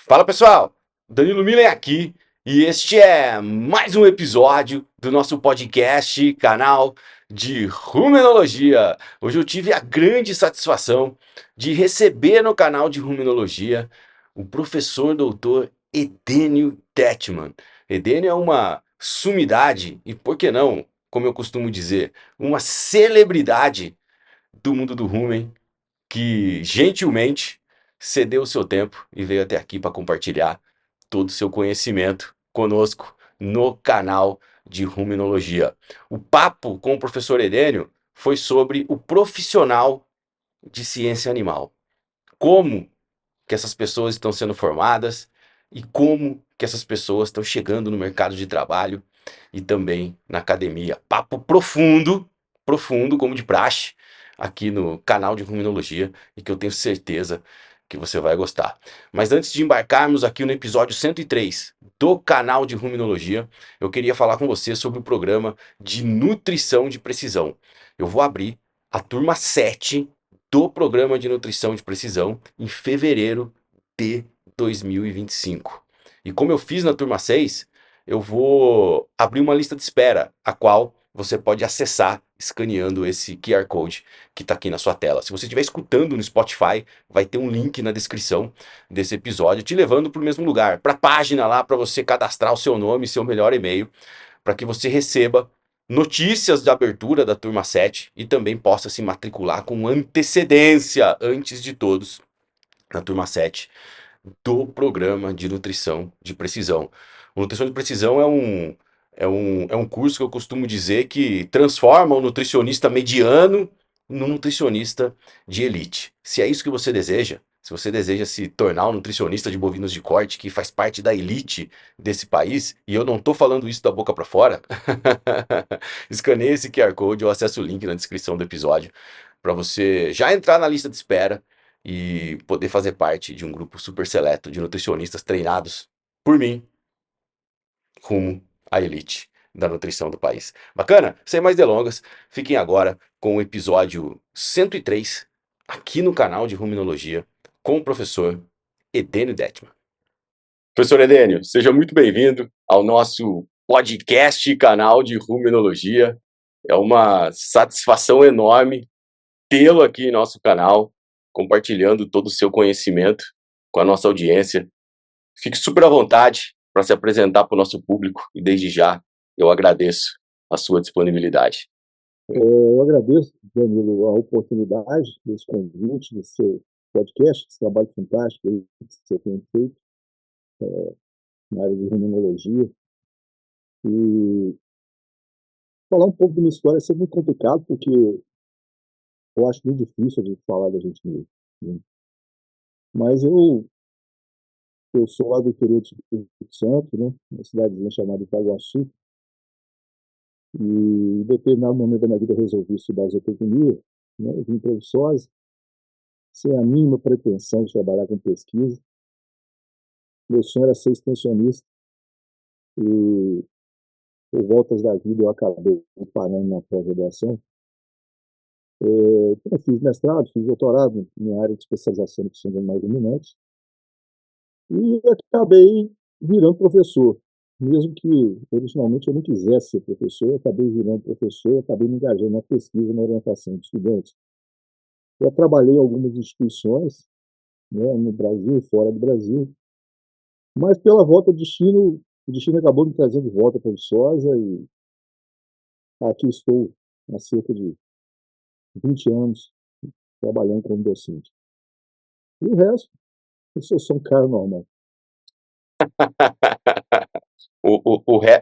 Fala pessoal, Danilo Miller aqui e este é mais um episódio do nosso podcast, canal de Rumenologia. Hoje eu tive a grande satisfação de receber no canal de Rumenologia o professor doutor Edênio Detman. Edênio é uma sumidade e, por que não, como eu costumo dizer, uma celebridade do mundo do rumen que gentilmente cedeu o seu tempo e veio até aqui para compartilhar todo o seu conhecimento conosco no canal de Ruminologia. O papo com o professor Edênio foi sobre o profissional de ciência animal. Como que essas pessoas estão sendo formadas e como que essas pessoas estão chegando no mercado de trabalho e também na academia. Papo profundo, profundo, como de praxe, aqui no canal de Ruminologia e que eu tenho certeza que você vai gostar. Mas antes de embarcarmos aqui no episódio 103 do canal de Ruminologia, eu queria falar com você sobre o programa de nutrição de precisão. Eu vou abrir a turma 7 do programa de nutrição de precisão em fevereiro de 2025. E como eu fiz na turma 6, eu vou abrir uma lista de espera, a qual você pode acessar escaneando esse QR Code que está aqui na sua tela. Se você estiver escutando no Spotify, vai ter um link na descrição desse episódio te levando para o mesmo lugar, para a página lá para você cadastrar o seu nome e seu melhor e-mail, para que você receba notícias de abertura da turma 7 e também possa se matricular com antecedência antes de todos na turma 7 do programa de nutrição de precisão. O nutrição de precisão é um curso que eu costumo dizer que transforma o nutricionista mediano num nutricionista de elite. Se é isso que você deseja, se você deseja se tornar um nutricionista de bovinos de corte que faz parte da elite desse país, e eu não estou falando isso da boca para fora, escaneie esse QR Code ou acesse o link na descrição do episódio para você já entrar na lista de espera e poder fazer parte de um grupo super seleto de nutricionistas treinados por mim rumo à elite da nutrição do país. Bacana? Sem mais delongas, fiquem agora com o episódio 103 aqui no canal de Ruminologia com o professor Edênio Detman. Professor Edênio, seja muito bem-vindo ao nosso podcast canal de Ruminologia. É uma satisfação enorme tê-lo aqui em nosso canal, compartilhando todo o seu conhecimento com a nossa audiência. Fique super à vontade para se apresentar para o nosso público e desde já eu agradeço a sua disponibilidade. Eu agradeço, Danilo, a oportunidade desse convite, desse seu podcast, esse trabalho fantástico aí que você tem feito na área de imunologia. E falar um pouco da minha história é sempre muito complicado, porque eu acho muito difícil de falar da gente mesmo, né? Mas eu sou lá do interior do Espírito Santo, né, uma cidadezinha chamada Itaguaçu, e em determinado momento da minha vida eu resolvi estudar zootecnia, né, eu vim para Viçosa, sem a mínima pretensão de trabalhar com pesquisa. Meu sonho era ser extensionista e, por voltas da vida, eu acabei parando na pós-graduação. Eu fiz mestrado, fiz doutorado em área de especialização em de animais ruminantes e acabei virando professor. Mesmo que originalmente eu não quisesse ser professor, eu acabei virando professor e acabei me engajando na pesquisa e na orientação de estudantes. Já trabalhei em algumas instituições, né, no Brasil e fora do Brasil, mas pela volta do destino, o destino acabou me trazendo de volta para Viçosa e aqui estou há cerca de 20 anos trabalhando como docente. E o resto, eu sou um cara normal.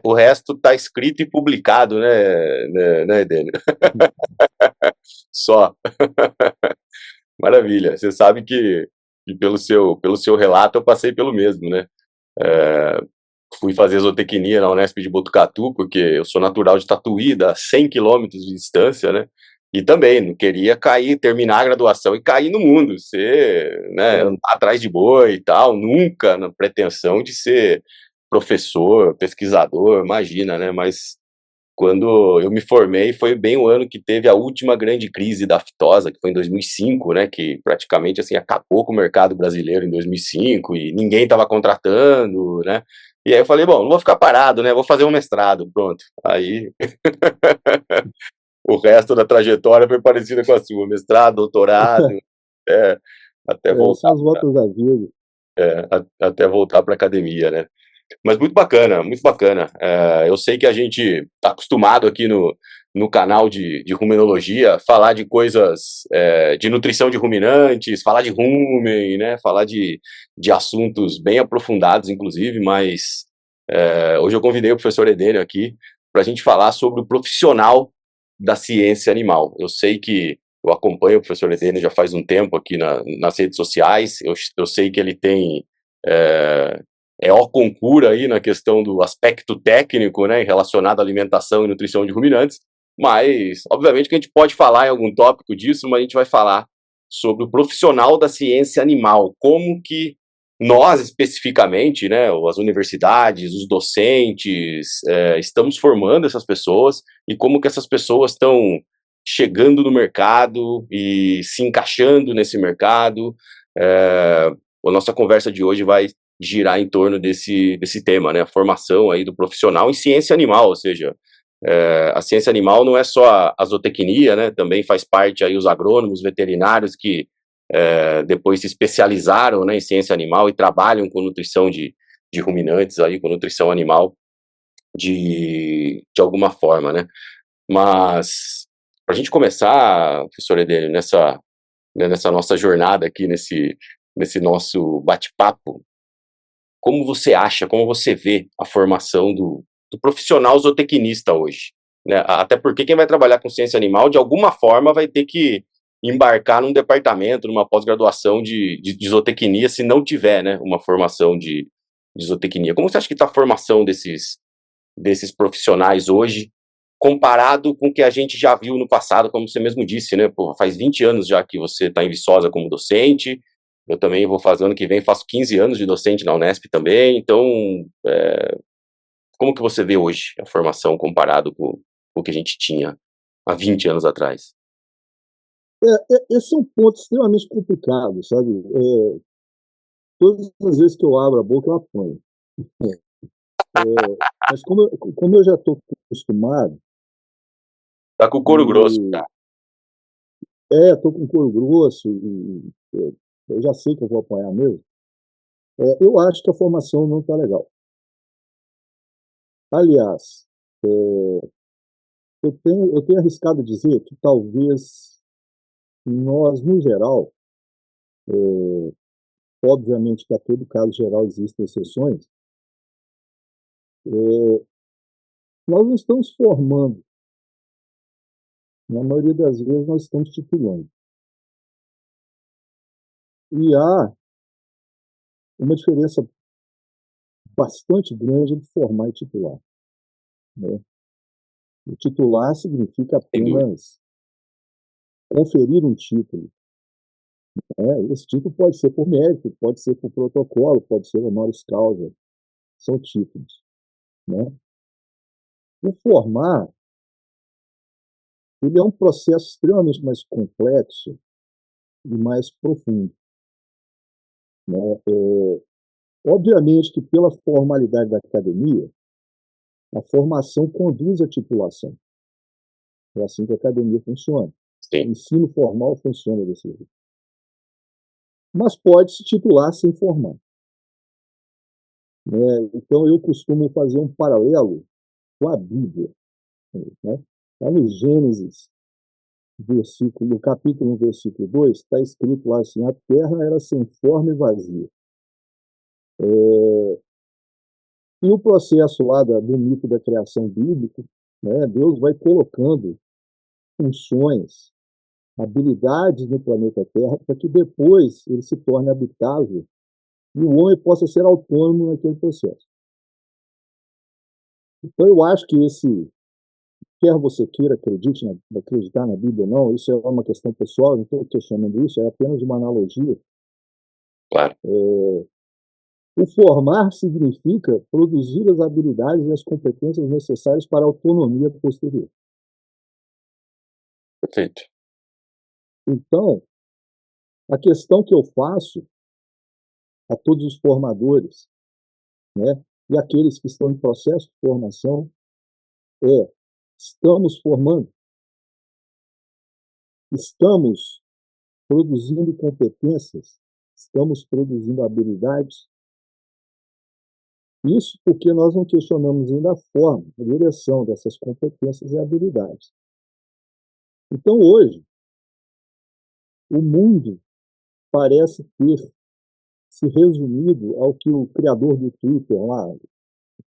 O resto está escrito e publicado, né, Edênio? Só. Maravilha. Você sabe que pelo seu relato eu passei pelo mesmo, né? É, fui fazer zootecnia na Unesp de Botucatu, porque eu sou natural de Tatuí, dá 100 quilômetros de distância, né? E também não queria cair, terminar a graduação e cair no mundo, ser, né, andar atrás de boi e tal, nunca na pretensão de ser professor, pesquisador, imagina, né? Mas quando eu me formei, foi bem o ano que teve a última grande crise da aftosa, que foi em 2005, né, que praticamente assim acabou com o mercado brasileiro em 2005 e ninguém estava contratando, né? E aí eu falei, bom, não vou ficar parado, né? Vou fazer um mestrado, pronto. Aí o resto da trajetória foi parecida com a sua, mestrado, doutorado, é, até voltar, São as voltas da vida. até voltar para academia, né? Mas muito bacana, muito bacana. Eu sei que a gente está acostumado aqui no canal de rumenologia falar de coisas de nutrição de ruminantes, falar de rumen, né? Falar de assuntos bem aprofundados, inclusive, mas hoje eu convidei o professor Edênio aqui para a gente falar sobre o profissional da ciência animal. Eu sei que eu acompanho o professor Edênio já faz um tempo aqui nas redes sociais, eu sei que ele tem é, ó concura aí na questão do aspecto técnico, né, relacionado à alimentação e nutrição de ruminantes, mas, obviamente, que a gente pode falar em algum tópico disso, mas a gente vai falar sobre o profissional da ciência animal, como que nós, especificamente, né, as universidades, os docentes, estamos formando essas pessoas e como que essas pessoas estão chegando no mercado e se encaixando nesse mercado. A nossa conversa de hoje vai girar em torno desse tema, né? A formação aí do profissional em ciência animal, ou seja, a ciência animal não é só a zootecnia, né? Também faz parte aí os agrônomos, veterinários que depois se especializaram, né, em ciência animal e trabalham com nutrição de ruminantes aí, com nutrição animal de alguma forma, né? Mas para a gente começar, professor Edênio, nessa nossa jornada aqui, nesse nosso bate-papo, como você acha, como você vê a formação do profissional zootecnista hoje? Né? Até porque quem vai trabalhar com ciência animal, de alguma forma, vai ter que embarcar num departamento, numa pós-graduação de zootecnia, se não tiver, né, uma formação de zootecnia. Como você acha que está a formação desses profissionais hoje, comparado com o que a gente já viu no passado, como você mesmo disse, né? Pô, faz 20 anos já que você está em Viçosa como docente, eu também vou fazer ano que vem, faço 15 anos de docente na Unesp também, então, como que você vê hoje a formação comparado com o que a gente tinha há 20 anos atrás? Esse é um ponto extremamente complicado, sabe? Todas as vezes que eu abro a boca, eu apanho. Mas como eu já estou acostumado, Tá com o couro grosso, e cara. estou com couro grosso, eu já sei que eu vou apanhar mesmo, eu acho que a formação não está legal. Aliás, eu tenho arriscado dizer que talvez nós, no geral, obviamente que a todo caso geral existem exceções, nós não estamos formando. Na maioria das vezes, nós estamos titulando. E há uma diferença bastante grande entre formar e titular. Né? O titular significa Sem dúvida. apenas conferir um título. Né? Esse título pode ser por mérito, pode ser por protocolo, pode ser honoris causa. São títulos. Né? O formar ele é um processo extremamente mais complexo e mais profundo. Né? Obviamente que pela formalidade da academia, a formação conduz à titulação. É assim que a academia funciona. O Sim, ensino formal funciona desse jeito. Mas pode se titular sem formar. Né? Então, eu costumo fazer um paralelo com a Bíblia. Né? Lá no Gênesis, no capítulo 1, versículo 2, está escrito lá assim: a terra era sem forma e vazia. E o processo lá do mito da criação bíblica, né, Deus vai colocando funções, habilidades no planeta Terra para que depois ele se torne habitável e o homem possa ser autônomo naquele processo. Então, eu acho que quer você queira acreditar na Bíblia ou não, isso é uma questão pessoal, não estou questionando isso, é apenas uma analogia. claro. O formar significa produzir as habilidades e as competências necessárias para a autonomia posterior. Perfeito. Então, a questão que eu faço a todos os formadores, né, e aqueles que estão em processo de formação é: estamos formando? Estamos produzindo competências? Estamos produzindo habilidades? Isso porque nós não questionamos ainda a forma, a direção dessas competências e habilidades. Então, hoje, o mundo parece ter se resumido ao que o criador do Twitter lá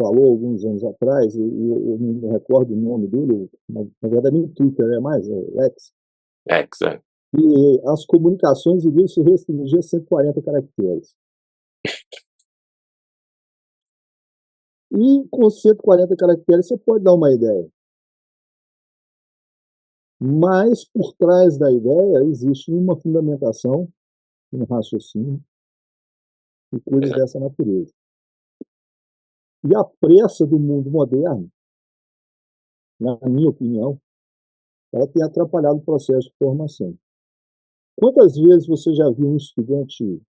falou alguns anos atrás, e eu não me recordo o nome dele, na verdade nem Twitter é mais, é X, e as comunicações iriam se restringir a 140 caracteres. E com 140 caracteres você pode dar uma ideia. Mas por trás da ideia existe uma fundamentação, um raciocínio e coisas dessa natureza. E a pressa do mundo moderno, na minha opinião, ela tem atrapalhado o processo de formação. Quantas vezes você já viu um estudante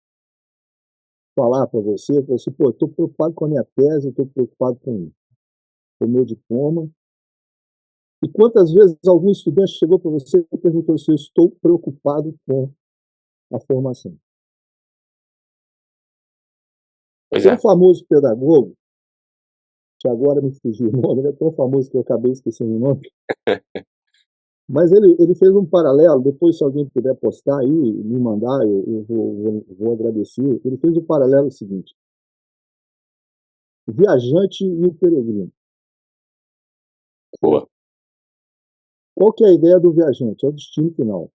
falar para você, pô, estou preocupado com a minha tese, estou preocupado com o meu diploma. E quantas vezes algum estudante chegou para você e perguntou se eu estou preocupado com a formação? Pois Tem um é. famoso pedagogo, que agora me fugiu o nome, ele é tão famoso que eu acabei esquecendo o nome, mas ele fez um paralelo, depois se alguém puder postar aí, me mandar, eu vou agradecer. Ele fez um paralelo seguinte: o viajante e o peregrino. Boa. Qual que é a ideia do viajante? É o destino final.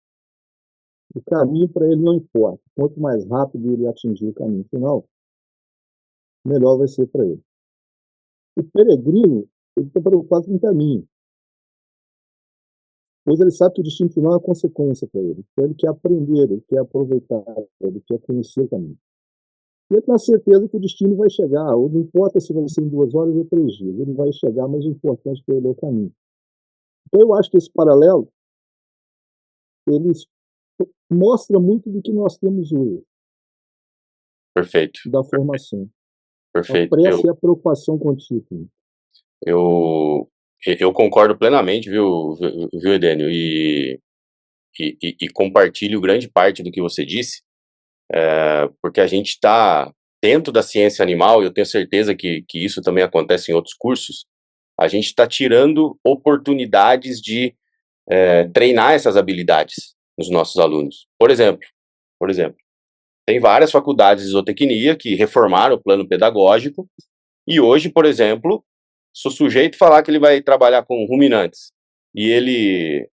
O caminho para ele não importa. Quanto mais rápido ele atingir o caminho final, melhor vai ser para ele. O peregrino, ele está preocupado com o caminho, pois ele sabe que o destino final é a consequência para ele. Então ele quer aprender, ele quer aproveitar, ele quer conhecer o caminho. E ele tem a certeza que o destino vai chegar, ou não importa se vai ser em 2 horas ou 3 dias, ele vai chegar, mas o importante é ele é o caminho. Então eu acho que esse paralelo, ele mostra muito do que nós temos hoje, Perfeito. da formação. A Perfeito. pressa e a preocupação com o título. Eu concordo plenamente, viu, Edênio? E compartilho grande parte do que você disse, porque a gente está dentro da ciência animal, e eu tenho certeza que isso também acontece em outros cursos, a gente está tirando oportunidades de treinar essas habilidades nos nossos alunos. Por exemplo, tem várias faculdades de zootecnia que reformaram o plano pedagógico, e hoje, por exemplo, se o sujeito falar que ele vai trabalhar com ruminantes, e ele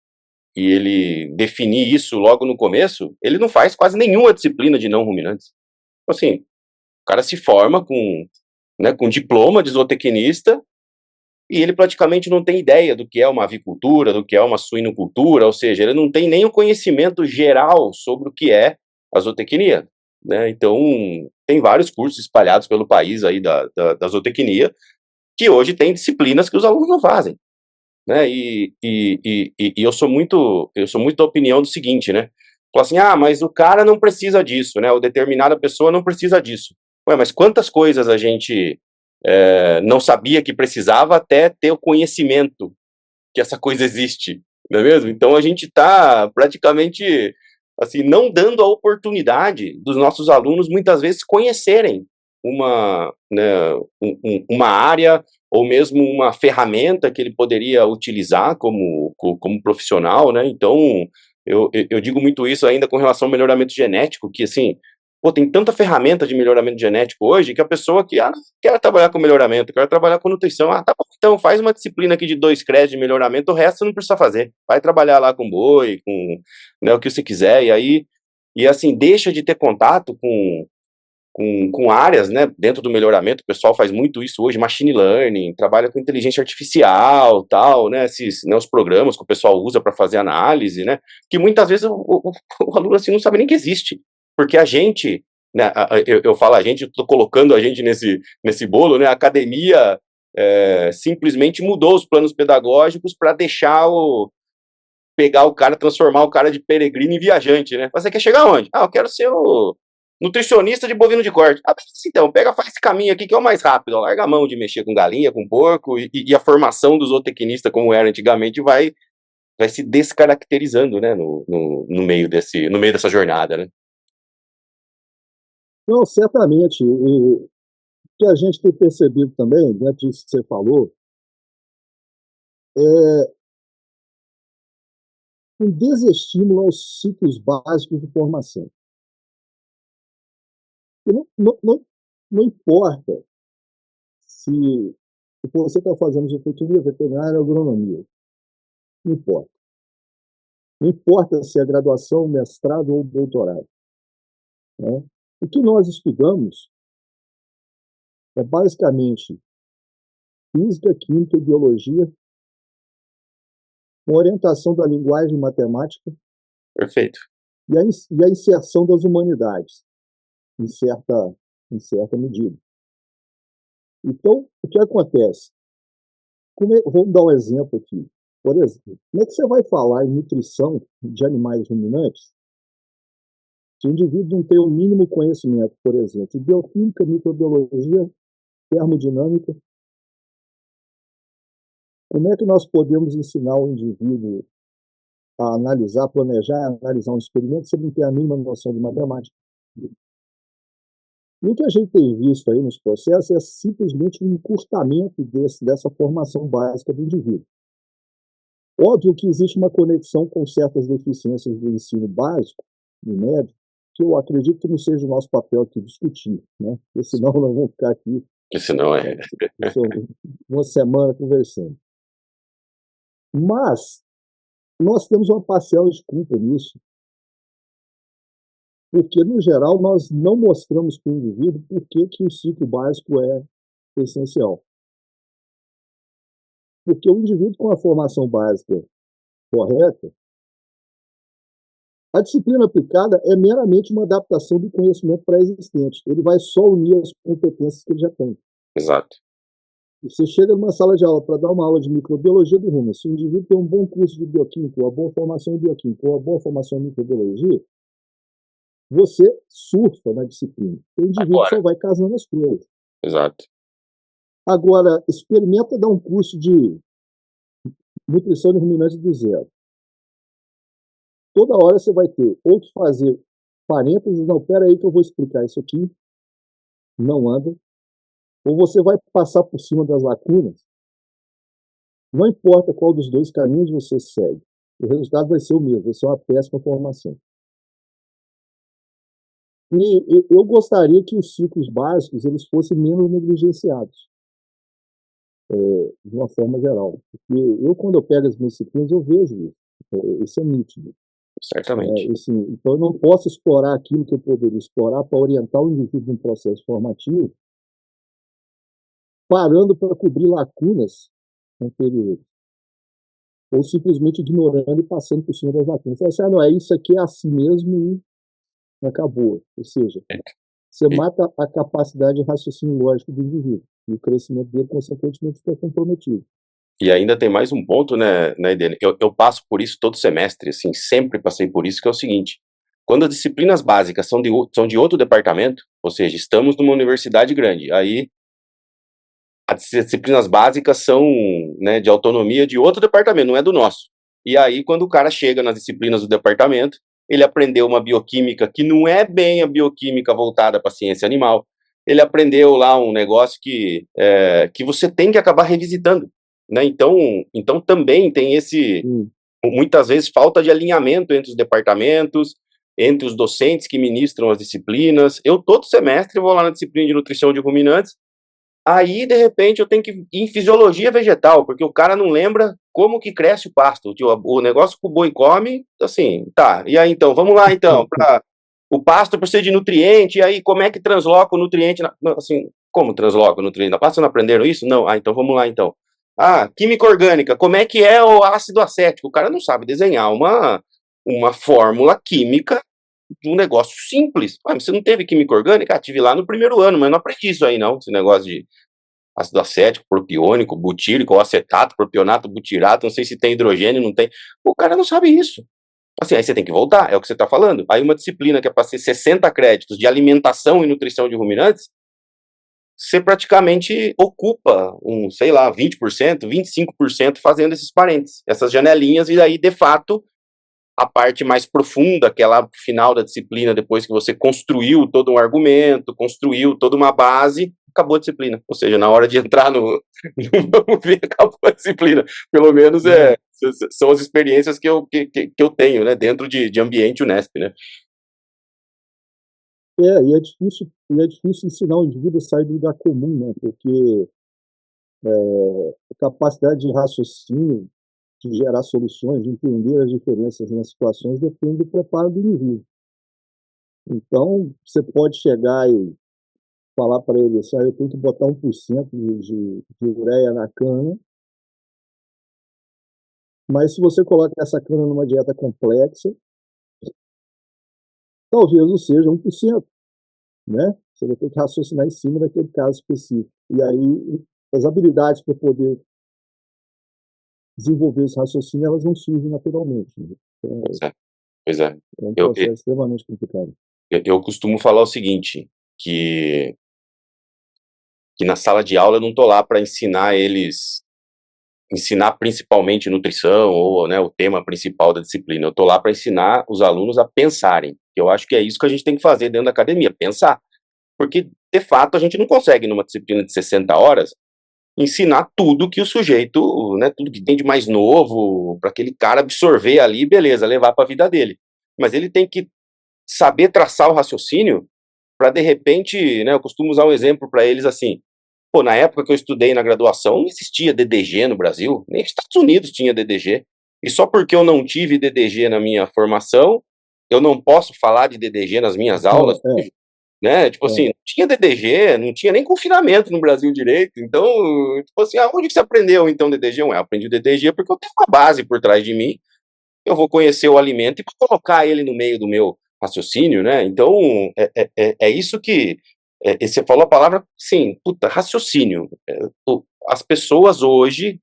definir isso logo no começo, ele não faz quase nenhuma disciplina de não ruminantes. Assim, o cara se forma com diploma de zootecnista, e ele praticamente não tem ideia do que é uma avicultura, do que é uma suinocultura, ou seja, ele não tem nem o conhecimento geral sobre o que é a zootecnia, né? Então, tem vários cursos espalhados pelo país aí da zootecnia, que hoje tem disciplinas que os alunos não fazem, né? E eu sou muito da opinião do seguinte, né? Fala assim, mas o cara não precisa disso, né? Ou determinada pessoa não precisa disso. Ué, mas quantas coisas a gente não sabia que precisava até ter o conhecimento que essa coisa existe, não é mesmo? Então a gente está praticamente assim não dando a oportunidade dos nossos alunos muitas vezes conhecerem uma área ou mesmo uma ferramenta que ele poderia utilizar como profissional, né? Então eu digo muito isso ainda com relação ao melhoramento genético, que assim, pô, tem tanta ferramenta de melhoramento genético hoje que a pessoa que quer trabalhar com melhoramento, quer trabalhar com nutrição, tá bom, então faz uma disciplina aqui de 2 créditos de melhoramento, o resto você não precisa fazer. Vai trabalhar lá com boi, com, né, o que você quiser, e assim, deixa de ter contato com áreas, né, dentro do melhoramento. O pessoal faz muito isso hoje, machine learning, trabalha com inteligência artificial, tal, né, os programas que o pessoal usa para fazer análise, né, que muitas vezes o aluno assim não sabe nem que existe, porque a gente né, eu falo a gente, eu estou colocando a gente nesse bolo, né? A academia simplesmente mudou os planos pedagógicos para pegar o cara, transformar o cara de peregrino em viajante, né? Você quer chegar aonde? Ah, eu quero ser o nutricionista de bovino de corte. Ah, então, faz esse caminho aqui que é o mais rápido. Ó, larga a mão de mexer com galinha, com porco, e a formação dos zootecnistas, como era antigamente, vai se descaracterizando, né, no meio dessa jornada, né? Não, certamente. E o que a gente tem percebido também, dentro disso que você falou, é um desestímulo aos ciclos básicos de formação. E não importa se você está fazendo zootecnia, veterinária ou agronomia. Não importa. Não importa se é graduação, mestrado ou doutorado. Né? O que nós estudamos é basicamente física, química e biologia, com orientação da linguagem matemática Perfeito. e a inserção das humanidades, em certa medida. Então, o que acontece? Vamos dar um exemplo aqui. Por exemplo, como é que você vai falar em nutrição de animais ruminantes se o indivíduo não tem o mínimo conhecimento, por exemplo, de bioquímica, microbiologia, termodinâmica? Como é que nós podemos ensinar o indivíduo a analisar, planejar, analisar um experimento se ele não tem a mínima noção de matemática? E o que a gente tem visto aí nos processos é simplesmente um encurtamento dessa formação básica do indivíduo. Óbvio que existe uma conexão com certas deficiências do ensino básico, do médio, que eu acredito que não seja o nosso papel aqui discutir, né? Porque senão nós vamos ficar aqui Senão uma semana conversando. Mas nós temos uma parcial de culpa nisso, porque, no geral, nós não mostramos para o indivíduo por que o ciclo básico é essencial. Porque o indivíduo com a formação básica correta, a disciplina aplicada é meramente uma adaptação do conhecimento pré-existente. Ele vai só unir as competências que ele já tem. Exato. Você chega numa sala de aula para dar uma aula de microbiologia do rumo. Se o indivíduo tem um bom curso de bioquímica, uma boa formação em bioquímica, ou uma boa formação em microbiologia, você surfa na disciplina. O indivíduo só vai casando as coisas. Exato. Agora, experimenta dar um curso de nutrição de ruminantes do zero. Toda hora você vai ter ou que fazer parênteses, não, pera aí que eu vou explicar isso aqui, não anda, ou você vai passar por cima das lacunas, não importa qual dos dois caminhos você segue, o resultado vai ser o mesmo, vai ser uma péssima formação. E eu gostaria que os ciclos básicos eles fossem menos negligenciados, de uma forma geral. Porque quando eu pego as minhas disciplinas, eu vejo isso. Isso é nítido. Certamente. Assim, então, eu não posso explorar aquilo que eu poderia explorar para orientar o indivíduo num processo formativo, parando para cobrir lacunas anteriores. Ou simplesmente ignorando e passando por cima das lacunas. Então, assim, não, isso aqui é assim mesmo e acabou. Ou seja, você mata a capacidade de raciocínio lógico do indivíduo. E o crescimento dele, consequentemente, fica comprometido. E ainda tem mais um ponto, né, Edene? Eu passo por isso todo semestre, assim, sempre passei por isso, que é o seguinte: quando as disciplinas básicas são de outro departamento, ou seja, estamos numa universidade grande, aí as disciplinas básicas são, né, de autonomia de outro departamento, não é do nosso. E aí, quando o cara chega nas disciplinas do departamento, ele aprendeu uma bioquímica que não é bem a bioquímica voltada para a ciência animal. Ele aprendeu lá um negócio que você tem que acabar revisitando, né? Então também tem muitas vezes, falta de alinhamento entre os departamentos, entre os docentes que ministram as disciplinas. Eu, todo semestre, vou lá na disciplina de nutrição de ruminantes. Aí, de repente, eu tenho que ir em fisiologia vegetal, porque o cara não lembra como que cresce o pasto. O negócio que o boi come, assim, tá. E aí, então, vamos lá, então. O pasto precisa de nutriente, e aí como é que transloca o nutriente? Assim, como transloca o nutriente? Na pasta não aprenderam isso? Não. Ah, então vamos lá, então. Ah, química orgânica, como é que é o ácido acético? O cara não sabe desenhar uma fórmula química um negócio simples. Mas você não teve química orgânica? Tive lá no primeiro ano, mas não aprendi isso aí não, esse negócio de ácido acético, propiônico, butírico, ou acetato, propionato, butirato, não sei se tem hidrogênio, não tem. O cara não sabe isso. Assim, aí você tem que voltar, é o que você está falando. Aí uma disciplina que é para ser 60 créditos de alimentação e nutrição de ruminantes, você praticamente ocupa sei lá, 20%, 25% fazendo esses parênteses, essas janelinhas, e aí, de fato, a parte mais profunda, aquela final da disciplina, depois que você construiu todo um argumento, construiu toda uma base, acabou a disciplina. Ou seja, na hora de entrar no vamos ver, acabou a disciplina. Pelo menos são as experiências que eu tenho, né, dentro de ambiente Unesp, né? E é difícil ensinar o indivíduo a sair do lugar comum, né? Porque a capacidade de raciocínio, de gerar soluções, de entender as diferenças nas situações, depende do preparo do indivíduo. Então, você pode chegar e falar para ele assim, eu tenho que botar 1% de ureia na cana, mas se você coloca essa cana numa dieta complexa, talvez não seja 1%, né? Você vai ter que raciocinar em cima daquele caso específico. E aí, as habilidades para poder desenvolver esse raciocínio, elas não surgem naturalmente. Né? Então, Pois é, pois é. é um Eu, processo extremamente complicado. eu costumo falar o seguinte, que na sala de aula eu não estou lá para ensinar principalmente nutrição ou, né, o tema principal da disciplina. Eu estou lá para ensinar os alunos a pensarem. Eu acho que é isso que a gente tem que fazer dentro da academia, pensar. Porque, de fato, a gente não consegue, numa disciplina de 60 horas, ensinar tudo que o sujeito, né, tudo que tem de mais novo, para aquele cara absorver ali, beleza, levar para a vida dele. Mas ele tem que saber traçar o raciocínio para, de repente, né, eu costumo usar um exemplo para eles assim, pô, na época que eu estudei na graduação, não existia DDG no Brasil, nem nos Estados Unidos tinha DDG, e só porque eu não tive DDG na minha formação, eu não posso falar de DDG nas minhas aulas, né, tipo assim, não tinha DDG, não tinha nem confinamento no Brasil direito, então, tipo assim, aonde que você aprendeu então DDG? Eu aprendi o DDG porque eu tenho uma base por trás de mim, eu vou conhecer o alimento e vou colocar ele no meio do meu raciocínio, né? Então, é isso que. Você falou a palavra, sim, puta, raciocínio. As pessoas hoje,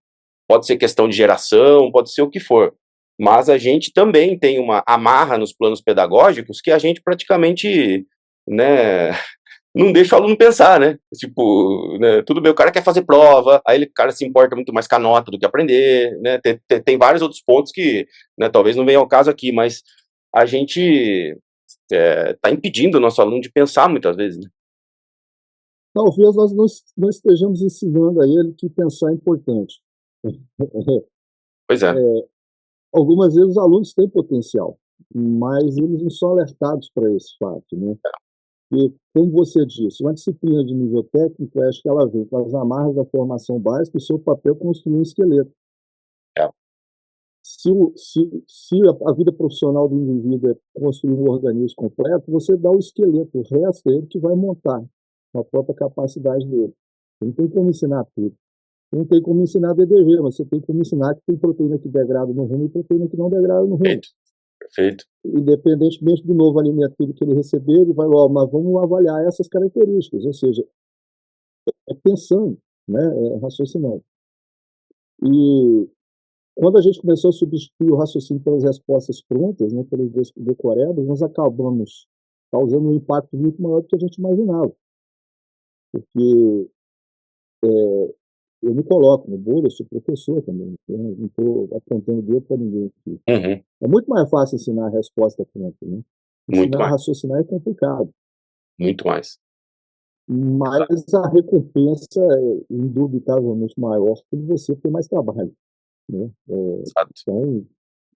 pode ser questão de geração, pode ser o que for, mas a gente também tem uma amarra nos planos pedagógicos que a gente praticamente, né, não deixa o aluno pensar, né? Tipo, né, tudo bem, o cara quer fazer prova, aí o cara se importa muito mais com a nota do que aprender, né? Tem vários outros pontos que, né, talvez não venham ao caso aqui, mas a gente tá impedindo o nosso aluno de pensar muitas vezes, né? Talvez nós não estejamos ensinando a ele que pensar é importante. Pois é, Algumas vezes os alunos têm potencial, mas eles não são alertados para esse fato, né? E, como você disse, uma disciplina de nível técnico, acho que ela vem com as amarras da formação básica, o seu papel é construir um esqueleto. é, Se a vida profissional do indivíduo é construir um organismo completo, você dá o esqueleto, o resto é ele que vai montar com a própria capacidade dele. Não tem como ensinar tudo. Não tem como ensinar DDG, mas você tem como ensinar que tem proteína que degrada no rumo e proteína que não degrada no rumo. perfeito, perfeito. Independentemente do novo alimento que ele receber, ele vai, mas vamos avaliar essas características, ou seja, é pensando, né, é raciocinando. E quando a gente começou a substituir o raciocínio pelas respostas prontas, né, pelos decorebas, nós acabamos causando um impacto muito maior do que a gente imaginava. Porque eu me coloco no bolo, eu sou professor também, então não estou apontando dedo para ninguém aqui. Uhum, É muito mais fácil ensinar a resposta pronta, né? muito Ensinar a mais, raciocinar é complicado, muito mais. Exato, mas a recompensa é indubitavelmente maior quando você tem mais trabalho, né? exato. Então,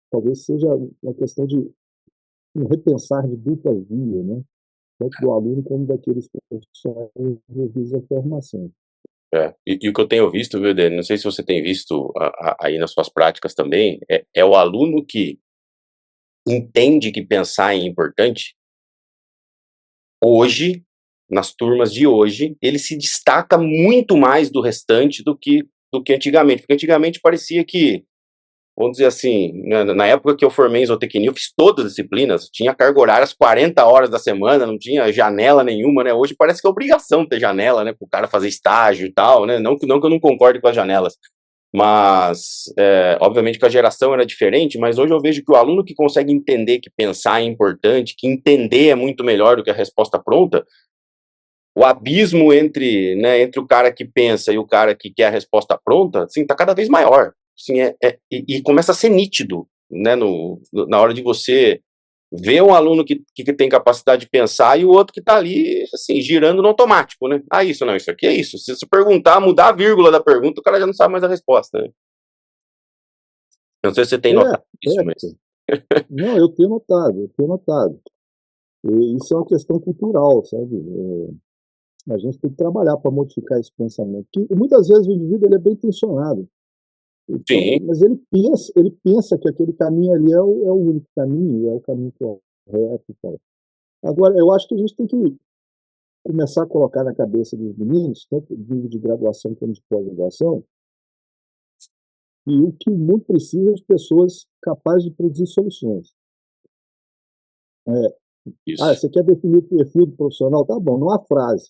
talvez seja uma questão de um repensar de dupla via, né? Tanto do aluno como daqueles profissionais envolvidos na formação. E o que eu tenho visto, viu, Dani, não sei se você tem visto aí nas suas práticas também, é o aluno que entende que pensar é importante, hoje, nas turmas de hoje, ele se destaca muito mais do restante do que antigamente, porque antigamente parecia que vamos dizer assim, na época que eu formei em zootecnia, eu fiz todas as disciplinas, tinha carga horária às 40 horas da semana, não tinha janela nenhuma, né? Hoje parece que é obrigação ter janela, né? Para o cara fazer estágio e tal, né? Não que eu não concorde com as janelas, mas, obviamente que a geração era diferente, mas hoje eu vejo que o aluno que consegue entender que pensar é importante, que entender é muito melhor do que a resposta pronta, o abismo entre o cara que pensa e o cara que quer a resposta pronta, assim, tá cada vez maior. Assim, e começa a ser nítido, né, na hora de você ver um aluno que tem capacidade de pensar e o outro que está ali, assim, girando no automático, né? Ah, isso não, isso aqui é isso. Se você perguntar, mudar a vírgula da pergunta, o cara já não sabe mais a resposta, né? Não sei se você tem notado isso, mas... Não, eu tenho notado, eu tenho notado. E isso é uma questão cultural, sabe? A gente tem que trabalhar para modificar esse pensamento. Que muitas vezes o indivíduo ele é bem intencionado, então, Sim, mas ele pensa que aquele caminho ali é o único caminho, é o caminho correto. Tal. Agora, eu acho que a gente tem que começar a colocar na cabeça dos meninos, tanto de nível de graduação como de pós-graduação, e o que muito precisa é de pessoas capazes de produzir soluções. É, isso. você quer definir o perfil do profissional? Tá bom, não há frase.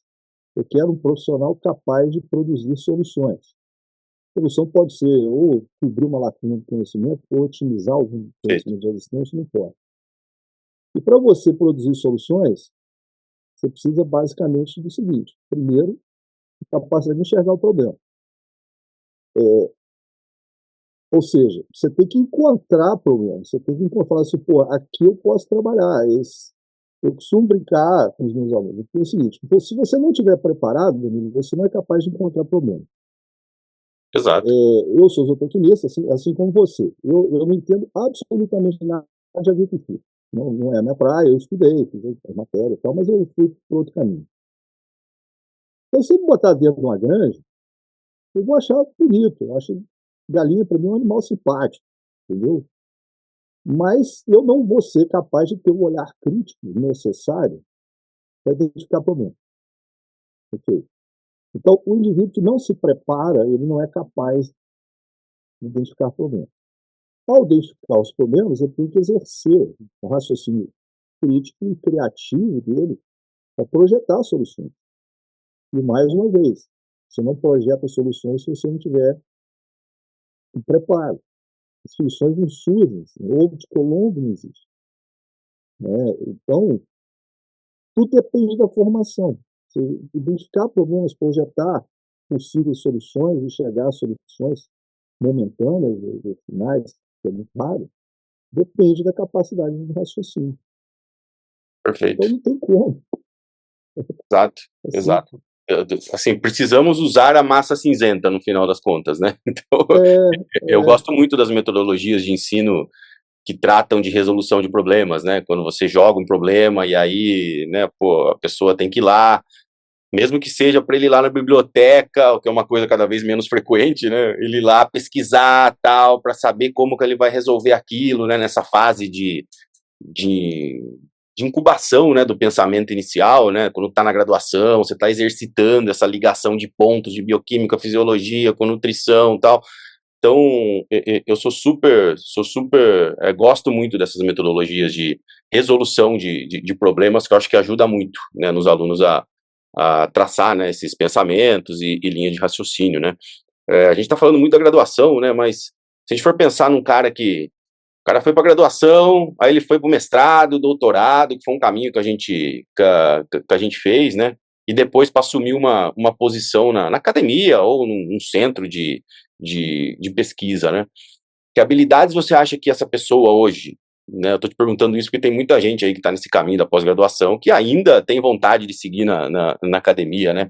Eu quero um profissional capaz de produzir soluções. A solução pode ser ou cobrir uma lacuna de conhecimento, ou otimizar algum Perfeito. conhecimento já existente, não pode. E para você produzir soluções, você precisa basicamente do seguinte: primeiro, a capacidade de enxergar o problema. Ou seja, você tem que encontrar problemas, você tem que falar assim, pô, aqui eu posso trabalhar. Eu costumo brincar com os meus alunos, é o seguinte: se você não estiver preparado, Danilo, você não é capaz de encontrar problema. Exato. Eu sou zootecnista, assim como você. Eu não entendo absolutamente nada de agricultura. Não é a minha praia, eu estudei, fiz a matéria e tal, mas eu fui por outro caminho. Então, se me botar dentro de uma granja, eu vou achar bonito. Eu acho galinha, para mim, é um animal simpático, entendeu? Mas eu não vou ser capaz de ter o olhar crítico necessário para identificar problema. Okay? Então, o indivíduo que não se prepara, ele não é capaz de identificar problema. Ao identificar os problemas, ele tem que exercer o raciocínio crítico e criativo dele para projetar soluções. E, mais uma vez, você não projeta soluções se você não tiver um preparo. As soluções não surgem, assim, ovo de Colombo não existe. Né? Então, tudo depende da formação. Você identificar problemas, projetar possíveis soluções e chegar a soluções momentâneas ou finais, que é muito raro, depende da capacidade de raciocínio. Perfeito. Então, não tem como. Exato, Assim, exato. Assim, precisamos usar a massa cinzenta no final das contas, né? Então, eu é, gosto muito das metodologias de ensino que tratam de resolução de problemas, né? Quando você joga um problema e aí, né, pô, a pessoa tem que ir lá, mesmo que seja para ele ir lá na biblioteca, o que é uma coisa cada vez menos frequente, né? Ele ir lá pesquisar tal, para saber como que ele vai resolver aquilo, né? Nessa fase de, de incubação, né, do pensamento inicial, né, quando está na graduação, você está exercitando essa ligação de pontos de bioquímica, fisiologia, com nutrição e tal. Então, eu sou super, gosto muito dessas metodologias de resolução de problemas, que eu acho que ajuda muito, né, nos alunos a traçar, né, esses pensamentos e linha de raciocínio, né. A gente está falando muito da graduação, né, mas se a gente for pensar num cara que o cara foi para graduação, aí ele foi para o mestrado, doutorado, que foi um caminho que a gente fez, né? E depois para assumir uma posição na academia ou num centro de pesquisa, né? Que habilidades você acha que essa pessoa hoje, né? Eu estou te perguntando isso porque tem muita gente aí que está nesse caminho da pós-graduação que ainda tem vontade de seguir na academia, né?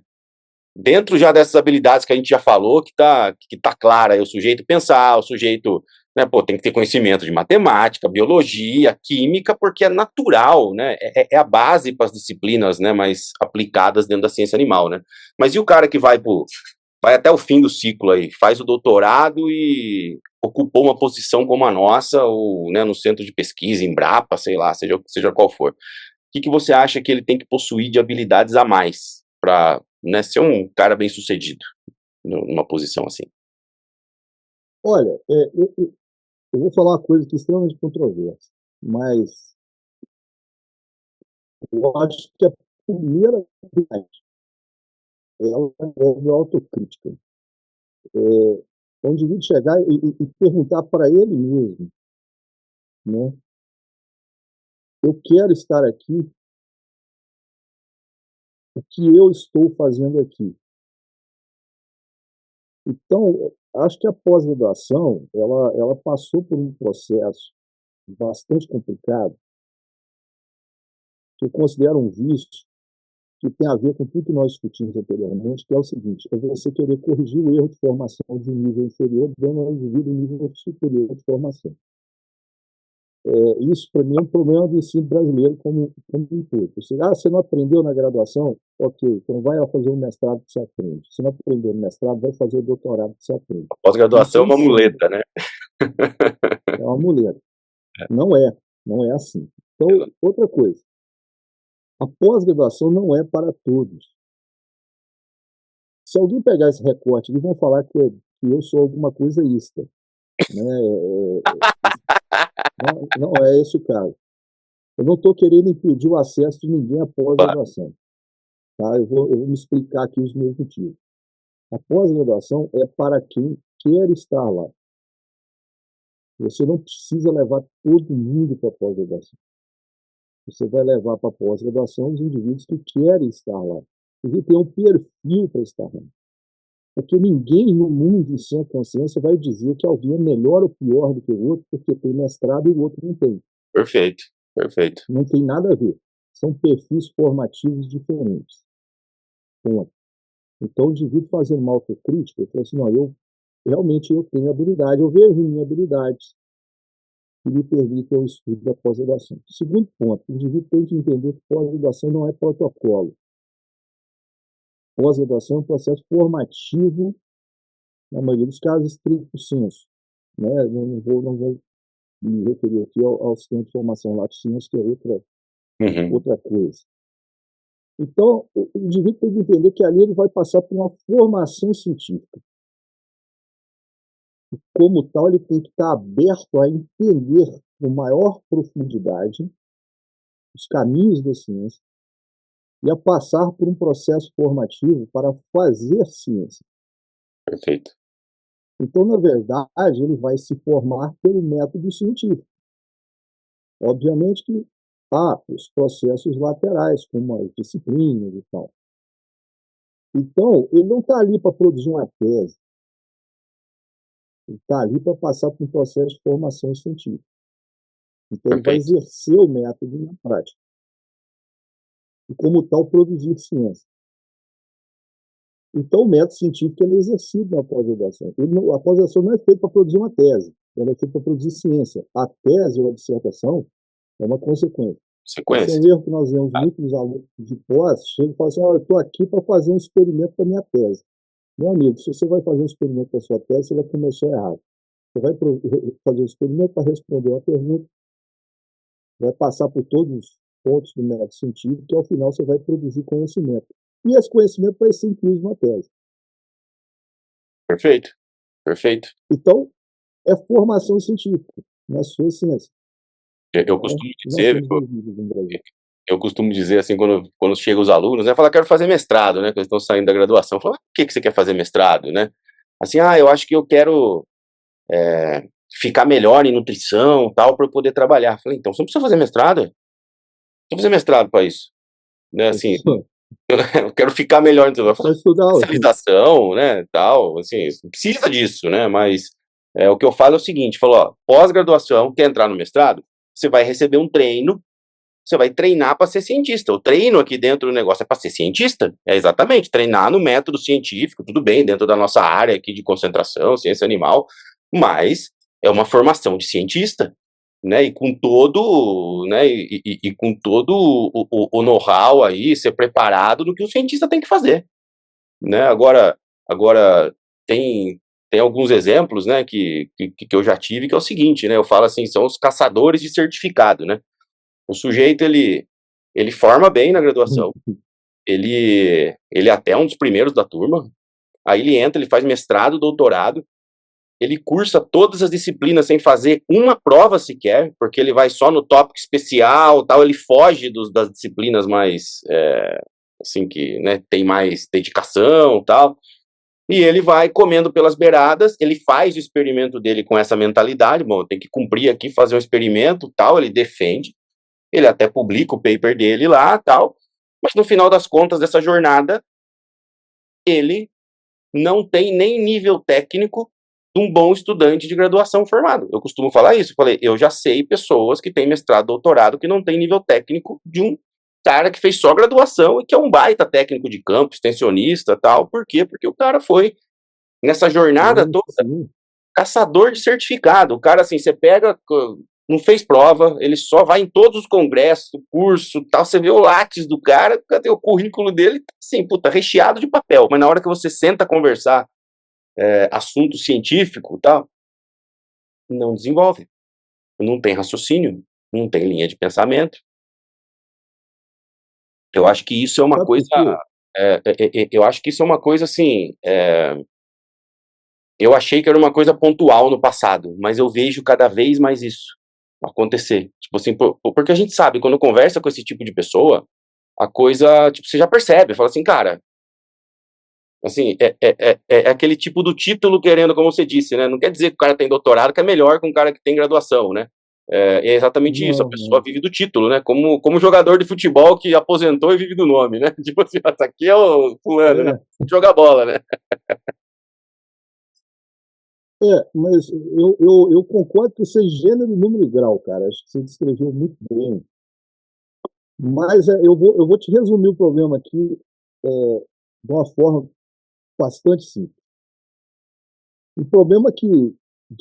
Dentro já dessas habilidades que a gente já falou, que tá clara, é o sujeito pensar, o sujeito, né, pô, tem que ter conhecimento de matemática, biologia, química, porque é natural, né, é a base para as disciplinas, né, mais aplicadas dentro da ciência animal, né. Mas e o cara que vai até o fim do ciclo aí, faz o doutorado e ocupou uma posição como a nossa, ou, né, no centro de pesquisa, Embrapa, sei lá, seja qual for. O que você acha que ele tem que possuir de habilidades a mais para, né, ser um cara bem sucedido numa posição assim? olha, Eu vou falar uma coisa que é extremamente controversa, mas eu acho que a primeira habilidade ela envolve a autocrítica. O indivíduo chegar e perguntar para ele mesmo, né? Eu quero estar aqui, o que eu estou fazendo aqui? Então, acho que a pós-graduação, ela passou por um processo bastante complicado, que eu considero um vício, que tem a ver com tudo que nós discutimos anteriormente, que é o seguinte: é você querer corrigir o erro de formação de um nível inferior, dando ao indivíduo um nível superior de formação. Isso, para mim, é um problema do ensino brasileiro como um todo. Você não aprendeu na graduação? Ok, então vai fazer o mestrado que você aprende. Se não aprendeu no mestrado, vai fazer o doutorado que você aprende. Isso Pós-graduação é é uma insano, muleta, né? é uma muleta. Não é, não é assim. Então, outra coisa, a pós-graduação não é para todos. Se alguém pegar esse recorte, eles vão falar que eu sou alguma coisa ista, né? Não é esse o caso. Eu não estou querendo impedir o acesso de ninguém à Claro, pós-graduação, tá? Eu vou me explicar aqui os meus motivos. A pós-graduação é para quem quer estar lá. Você não precisa levar todo mundo para a pós-graduação. Você vai levar para a pós-graduação os indivíduos que querem estar lá, que têm um perfil para estar lá. Porque ninguém no mundo, em sã consciência, vai dizer que alguém é melhor ou pior do que o outro porque tem mestrado e o outro não tem. perfeito, perfeito. Não tem nada a ver. São perfis formativos diferentes. Ponto. Então, o indivíduo fazendo uma autocrítica, ele fala assim: não, realmente eu tenho habilidade, eu vejo minhas habilidades que me permitem o estudo da pós-graduação. Segundo ponto, o indivíduo tem que entender que pós-graduação não é protocolo. Pós-graduação é um processo formativo, na maioria dos casos, estricto sensu. Né? Não vou me referir aqui ao sistema de formação lato sensu, que é Uhum. outra coisa. Então, o indivíduo tem que entender que ali ele vai passar por uma formação científica. Como tal, ele tem que estar aberto a entender com maior profundidade os caminhos da ciência e a passar por um processo formativo para fazer ciência. Perfeito. Então, na verdade, ele vai se formar pelo método científico. Obviamente que há os processos laterais, como as disciplinas e tal. Então, ele não está ali para produzir uma tese, ele está ali para passar por um processo de formação científica. Então, ele vai Perfeito. exercer o método na prática. E, como tal, produzir ciência. Então, o método científico é exercido na pós-graduação. A pós-graduação não é feita para produzir uma tese, ela é feita para produzir ciência. A tese ou a dissertação é uma consequência. Esse é Sequência. um erro que nós vemos muitos alunos de pós, chegam e falam assim: eu estou aqui para fazer um experimento para minha tese. Meu amigo, se você vai fazer um experimento para sua tese, você vai começar errado. Você vai fazer um experimento para responder uma pergunta, vai passar por todos os pontos do método científico, e ao final você vai produzir conhecimento. E esse conhecimento vai ser incluso na tese. Perfeito, perfeito. Então, é formação científica, na sua ciência. Eu Né? costumo Nós dizer, temos dois níveis no Brasil. eu costumo dizer assim, quando chegam os alunos, né, fala, quero fazer mestrado, né, que eles estão saindo da graduação. Fala, por que você quer fazer mestrado, né? Assim, eu acho que eu quero ficar melhor em nutrição, tal, para eu poder trabalhar. Falei, então você não precisa fazer mestrado, não precisa fazer mestrado para isso, né, assim, eu quero ficar melhor, então eu É vou só fazer estudar. especialização, né, tal, assim, não precisa disso, né, mas o que eu falo é o seguinte, falou, ó, pós-graduação, quer entrar no mestrado, você vai receber um treino, você vai treinar para ser cientista. O treino aqui dentro do negócio é para ser cientista. É exatamente, treinar no método científico, tudo bem, dentro da nossa área aqui de concentração, ciência animal, mas é uma formação de cientista, né? E com todo, né? E com todo o know-how aí, ser preparado do que o cientista tem que fazer, né? Agora tem alguns exemplos, né? Que eu já tive, que é o seguinte, né? Eu falo assim, são os caçadores de certificado, né? O sujeito, ele forma bem na graduação, ele até é um dos primeiros da turma, aí ele entra, ele faz mestrado, doutorado, ele cursa todas as disciplinas sem fazer uma prova sequer, porque ele vai só no tópico especial, tal, ele foge das disciplinas mais, assim, que, né, tem mais dedicação, tal, e ele vai comendo pelas beiradas, ele faz o experimento dele com essa mentalidade, bom, tem que cumprir aqui, fazer um experimento, tal, ele defende, ele até publica o paper dele lá, tal, mas no final das contas dessa jornada, ele não tem nem nível técnico de um bom estudante de graduação formado. Eu costumo falar isso, eu já sei pessoas que têm mestrado, doutorado, que não têm nível técnico de um cara que fez só graduação e que é um baita técnico de campo, extensionista, tal. Por quê? Porque o cara foi, nessa jornada Sim, toda, sim. caçador de certificado. O cara, assim, você pega, não fez prova, ele só vai em todos os congressos, curso, tal, você vê o látis do cara, cadê o currículo dele, assim, puta, recheado de papel, mas na hora que você senta a conversar assunto científico, tal, não desenvolve, não tem raciocínio, não tem linha de pensamento. Eu acho que isso é uma Sabe coisa, por quê? eu acho que isso é uma coisa, assim, eu achei que era uma coisa pontual no passado, mas eu vejo cada vez mais isso acontecer. Tipo assim, porque a gente sabe, quando conversa com esse tipo de pessoa, a coisa, tipo, você já percebe, fala assim, cara, assim, é aquele tipo do título querendo, como você disse, né? Não quer dizer que o cara tem doutorado que é melhor que um cara que tem graduação, né? É exatamente isso, a Não, pessoa não. vive do título, né? Como jogador de futebol que aposentou e vive do nome, né? Tipo assim, essa aqui é o fulano, né? É, Joga bola, né? mas eu concordo que você é gênero, número e grau, cara. Acho que você descreveu muito bem. Mas eu vou te resumir o problema aqui de uma forma bastante simples. O problema que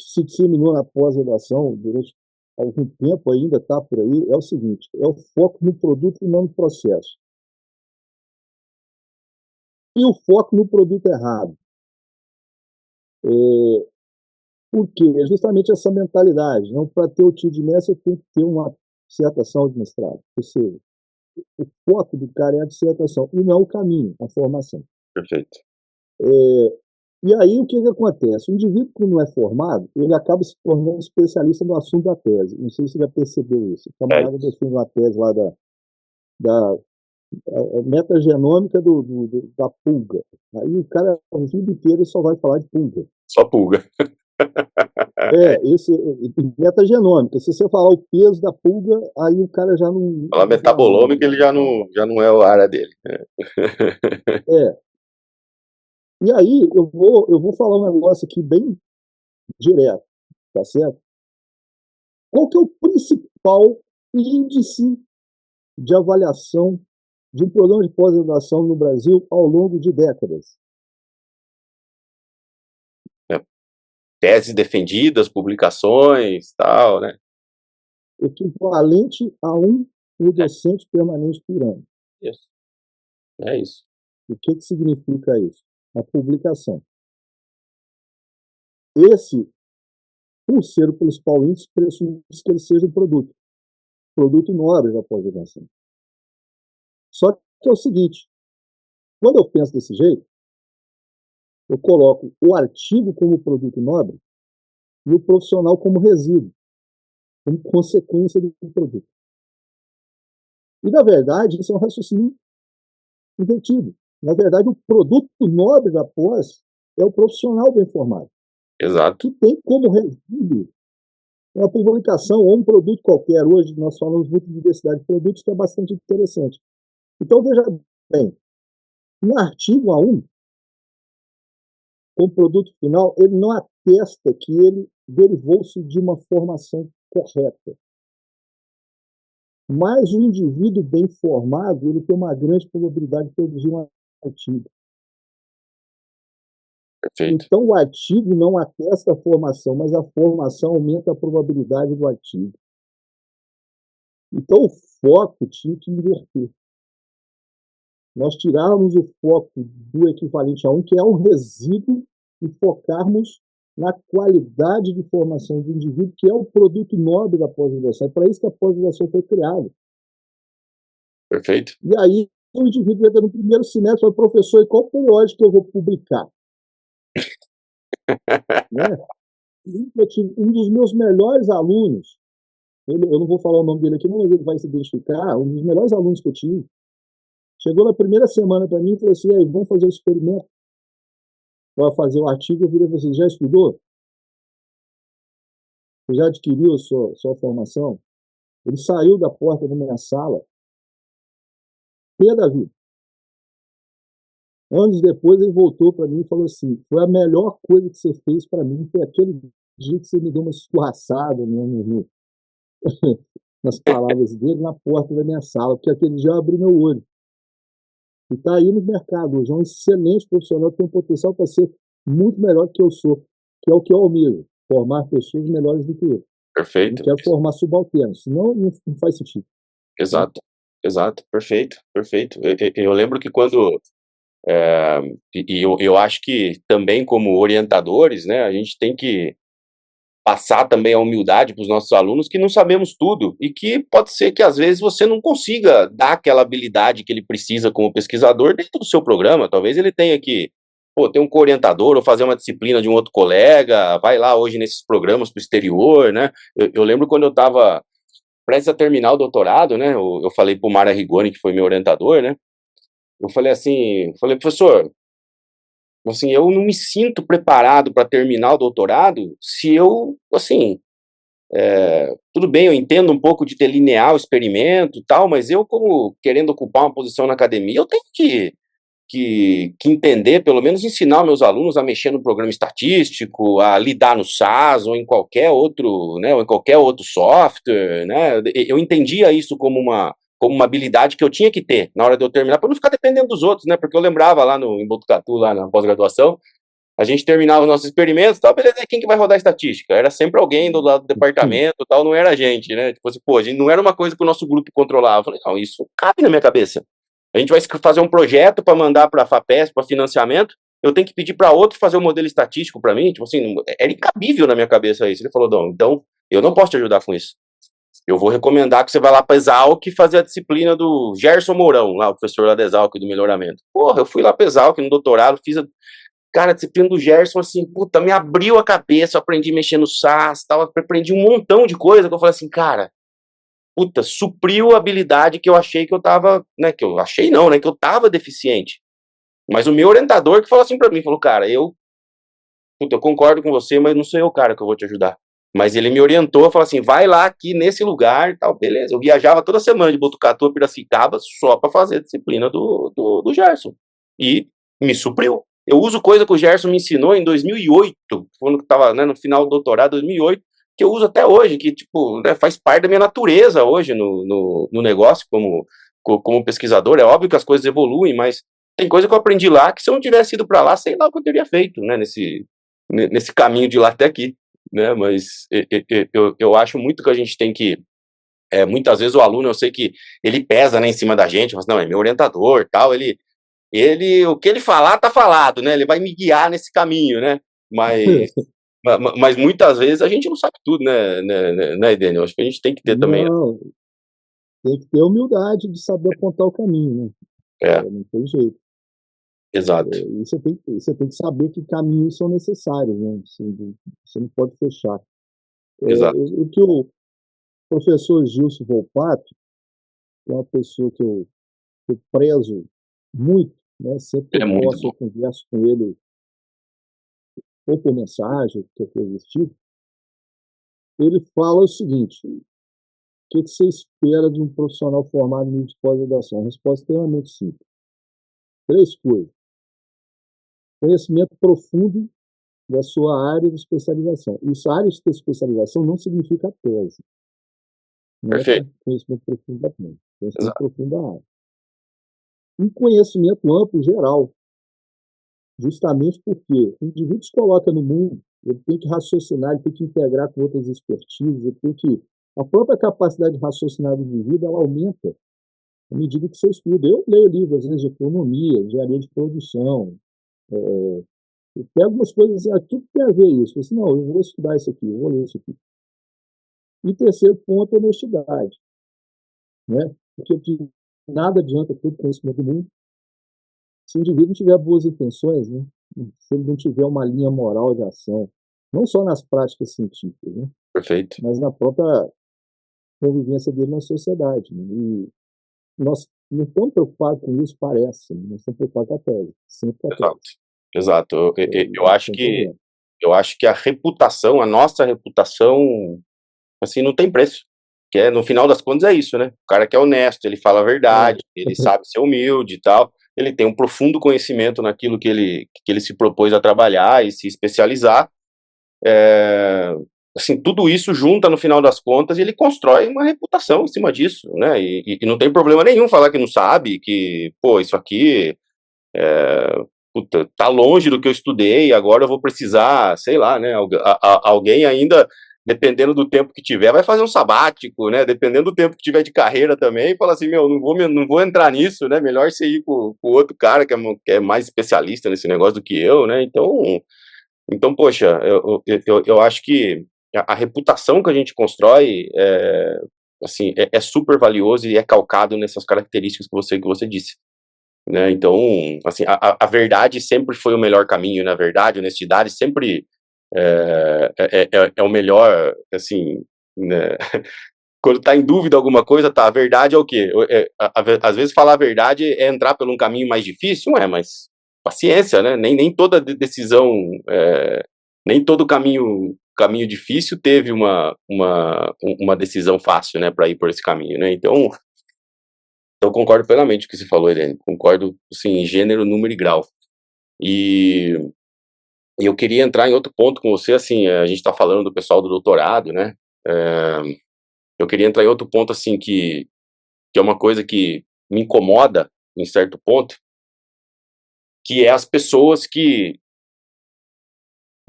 se disseminou na pós-graduação durante algum tempo, ainda está por aí, é o seguinte: é o foco no produto e não no processo. E o foco no produto errado. Por quê? É justamente essa mentalidade. Não, para ter o tio de mestre, eu tenho que ter uma dissertação de mestrado. Ou seja, o foco do cara é a dissertação e não o caminho, a formação. Perfeito. E aí o que, que acontece? O indivíduo que não é formado, ele acaba se tornando especialista no assunto da tese. Não sei se você já percebeu isso. O É camarada isso. defende uma tese lá da metagenômica da pulga. Aí o cara, o vida inteiro, só vai falar de pulga. Só pulga. Esse metagenômica. Se você falar o peso da pulga, aí o cara já não, Falar metabolômico, ele já não é a área dele. é. E aí eu vou falar um negócio aqui bem direto, tá certo? Qual que é o principal índice de avaliação de um programa de pós-graduação no Brasil ao longo de décadas? Teses defendidas, publicações, tal, né? Equivalente a um docente permanente por ano. Isso. É isso. O que significa isso? A publicação. Esse, por ser o principal índice, pressupõe que ele seja um produto nobre da pós-graduação. Só que é o seguinte: quando eu penso desse jeito, eu coloco o artigo como produto nobre e o profissional como resíduo, como consequência do produto. E, na verdade, isso é um raciocínio invertido. Na verdade, o produto nobre da pós é o profissional bem formado, Exato. que tem como resíduo uma publicação ou um produto qualquer. Hoje nós falamos muito de diversidade de produtos, que é bastante interessante. Então, veja bem, um artigo A1, o produto final, ele não atesta que ele derivou-se de uma formação correta. Mas o indivíduo bem formado, ele tem uma grande probabilidade de produzir um artigo. Perfeito. Então, o artigo não atesta a formação, mas a formação aumenta a probabilidade do artigo. Então, o foco tinha que inverter. Nós tirarmos o foco do equivalente a um, que é um resíduo, e focarmos na qualidade de formação do indivíduo, que é o produto nobre da pós-graduação. É para isso que a pós-graduação foi criada. Perfeito. E aí o indivíduo entra no primeiro semestre e fala: professor, e qual periódico que eu vou publicar? Né? Eu tive um dos meus melhores alunos, eu não vou falar o nome dele aqui, não, mas ele vai se identificar, um dos melhores alunos que eu tive, chegou na primeira semana para mim e falou assim, aí, vamos fazer o experimento, para fazer o artigo, eu virei para você, já estudou? Você já adquiriu a sua formação? Ele saiu da porta da minha sala, pé da vida. Anos depois ele voltou para mim e falou assim, foi a melhor coisa que você fez para mim, foi aquele dia que você me deu uma escorraçada nas palavras dele na porta da minha sala, porque aquele dia eu abri meu olho. E está aí no mercado hoje, é um excelente profissional que tem um potencial para ser muito melhor do que eu sou, que é o que eu almejo, formar pessoas melhores do que eu. Eu não Perfeito. quero formar subalternos, senão não faz sentido. Né? Exato, exato, perfeito, perfeito. Eu lembro que quando, eu acho que também como orientadores, né, a gente tem que passar também a humildade para os nossos alunos que não sabemos tudo e que pode ser que às vezes você não consiga dar aquela habilidade que ele precisa como pesquisador dentro do seu programa. Talvez ele tenha que, pô, ter um co-orientador ou fazer uma disciplina de um outro colega, vai lá hoje nesses programas para o exterior, né? Eu lembro quando eu estava prestes a terminar o doutorado, né? Eu falei para o Mara Rigoni, que foi meu orientador, né? Eu falei assim, professor, assim, eu não me sinto preparado para terminar o doutorado se eu, assim, tudo bem, eu entendo um pouco de delinear o experimento e tal, mas eu, como querendo ocupar uma posição na academia, eu tenho que entender, pelo menos ensinar meus alunos a mexer no programa estatístico, a lidar no SAS ou em qualquer outro, né, ou em qualquer outro software, né? Eu entendia isso como uma habilidade que eu tinha que ter na hora de eu terminar, para não ficar dependendo dos outros, né? Porque eu lembrava lá em Botucatu, lá na pós-graduação, a gente terminava os nossos experimentos, tal, beleza, quem que vai rodar a estatística? Era sempre alguém do lado do departamento, tal, não era a gente, né? Tipo assim, pô, a gente não era uma coisa que o nosso grupo controlava. Eu falei, não, isso cabe na minha cabeça. A gente vai fazer um projeto para mandar para a FAPESP, para financiamento, eu tenho que pedir para outro fazer um modelo estatístico para mim, tipo assim, era incabível na minha cabeça isso. Ele falou, não, então eu não posso te ajudar com isso. Eu vou recomendar que você vá lá para Exalc fazer a disciplina do Gerson Mourão, lá, o professor lá da Exalc do melhoramento. Porra, eu fui lá para Exalc no doutorado, fiz cara, a disciplina do Gerson, assim, puta, me abriu a cabeça, eu aprendi a mexer no SAS, tal, aprendi um montão de coisa que eu falei assim, cara, puta, supriu a habilidade que eu achei que eu tava, né, que eu achei não, né, que eu tava deficiente. Mas o meu orientador que falou assim pra mim, falou, cara, puta, eu concordo com você, mas não sou eu o cara que eu vou te ajudar. Mas ele me orientou, falou assim, vai lá aqui nesse lugar e tal, beleza. Eu viajava toda semana de Botucatu a Piracicaba só pra fazer a disciplina do Gerson. E me supriu. Eu uso coisa que o Gerson me ensinou em 2008, quando estava, né, no final do doutorado, 2008, que eu uso até hoje, que tipo, né, faz parte da minha natureza hoje no negócio como pesquisador. É óbvio que as coisas evoluem, mas tem coisa que eu aprendi lá que se eu não tivesse ido para lá, sei lá o que eu teria feito, né, nesse caminho de lá até aqui, né? Mas eu acho muito que a gente tem que muitas vezes o aluno, eu sei que ele pesa, né, em cima da gente, mas não, é meu orientador, tal, o que ele falar tá falado, né? Ele vai me guiar nesse caminho, né? Mas mas muitas vezes a gente não sabe tudo, né, Edênio? Acho que a gente tem que ter também. Não, tem que ter humildade de saber apontar o caminho, né? É, Não tem jeito. exato, E você tem que saber que caminhos são necessários, né? Você não pode fechar. exato. O que o professor Gilson Volpato, que é uma pessoa que eu prezo muito, né? Sempre que Ele eu é muito posso, bom. eu converso com ele, ou por mensagem, que eu coisa desse tipo. Ele fala o seguinte: o que você espera de um profissional formado em pós-graduação? A resposta é extremamente simples. Três coisas: conhecimento profundo da sua área de especialização. Isso, área de especialização não significa tese, não é Perfeito, conhecimento profundo da tese, conhecimento exato, profundo da área. Um conhecimento amplo, geral, justamente porque o indivíduo se coloca no mundo, ele tem que raciocinar, ele tem que integrar com outras expertises, ele tem que... A própria capacidade de raciocinar do indivíduo, ela aumenta à medida que você estuda. Eu leio livros, às vezes, de economia, engenharia de produção, eu pego algumas coisas assim, tudo tem a ver isso. Eu assim, não, eu vou estudar isso aqui, eu vou ler isso aqui. E terceiro ponto, honestidade, né? Porque de nada adianta todo conhecimento do mundo se o indivíduo não tiver boas intenções, né? Se ele não tiver uma linha moral de ação. não só nas práticas científicas, né, Perfeito. mas na própria convivência dele na sociedade. Né? E nós não estamos preocupados com isso, parece, né? Nós estamos preocupados com a tese, sempre com a Exato, tese. exato. Eu Esse acho é um que problema. a reputação, a nossa reputação, assim, não tem preço. Que é, no final das contas é isso, né? O cara que é honesto, ele fala a verdade, É, ele sabe ser humilde e tal, ele tem um profundo conhecimento naquilo que ele se propôs a trabalhar e se especializar. É, assim, tudo isso junta no final das contas e ele constrói uma reputação em cima disso, né? E não tem problema nenhum falar que não sabe, que, pô, isso aqui puta, tá longe do que eu estudei, agora eu vou precisar, sei lá, né? Alguém ainda, dependendo do tempo que tiver, vai fazer um sabático, né? Dependendo do tempo que tiver de carreira também, fala assim, meu, não vou entrar nisso, né? Melhor você ir com outro cara que é mais especialista nesse negócio do que eu, né? Então poxa, eu acho que a reputação que a gente constrói assim, é super valioso e é calcado nessas características que você disse. Né? Então, assim, a verdade sempre foi o melhor caminho, na verdade, a honestidade sempre é o melhor, assim, né? Quando tá em dúvida alguma coisa, tá, a verdade é o quê? Às vezes falar a verdade é entrar por um caminho mais difícil, não é, mas paciência, né? Nem toda decisão, nem todo caminho difícil teve uma decisão fácil, né, para ir por esse caminho, né? Então, concordo plenamente com o que você falou, Irene. Concordo, sim, em gênero, número e grau. E, e eu queria entrar em outro ponto com você, assim, a gente está falando do pessoal do doutorado, né? É, eu queria entrar em outro ponto, assim, que é uma coisa que me incomoda, em certo ponto, que é as pessoas que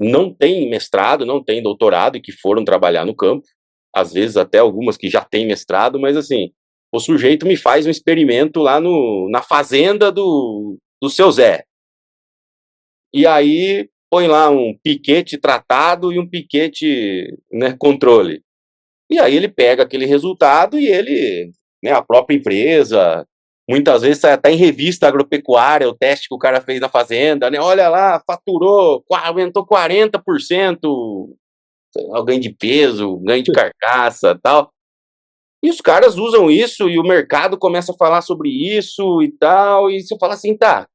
não têm mestrado, não têm doutorado e que foram trabalhar no campo, às vezes até algumas que já têm mestrado, mas assim, o sujeito me faz um experimento lá na fazenda do seu Zé. E aí põe lá um piquete tratado e um piquete, né, controle. E aí ele pega aquele resultado e ele, né, a própria empresa, muitas vezes sai até em revista agropecuária o teste que o cara fez na fazenda, né? Olha lá, faturou, aumentou 40%, o ganho de peso, ganho de carcaça, tal. E os caras usam isso e o mercado começa a falar sobre isso e tal, e você fala assim, tá,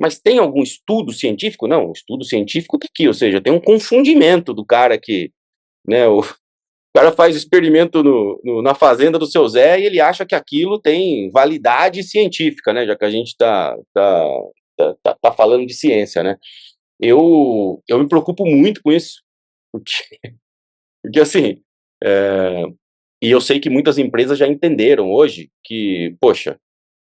mas tem algum estudo científico? Não, o estudo científico tá aqui, ou seja, tem um confundimento do cara que, né, o cara faz experimento na fazenda do seu Zé e ele acha que aquilo tem validade científica, né, já que a gente tá falando de ciência, né. Eu me preocupo muito com isso, porque, porque assim, é, e eu sei que muitas empresas já entenderam hoje que, poxa,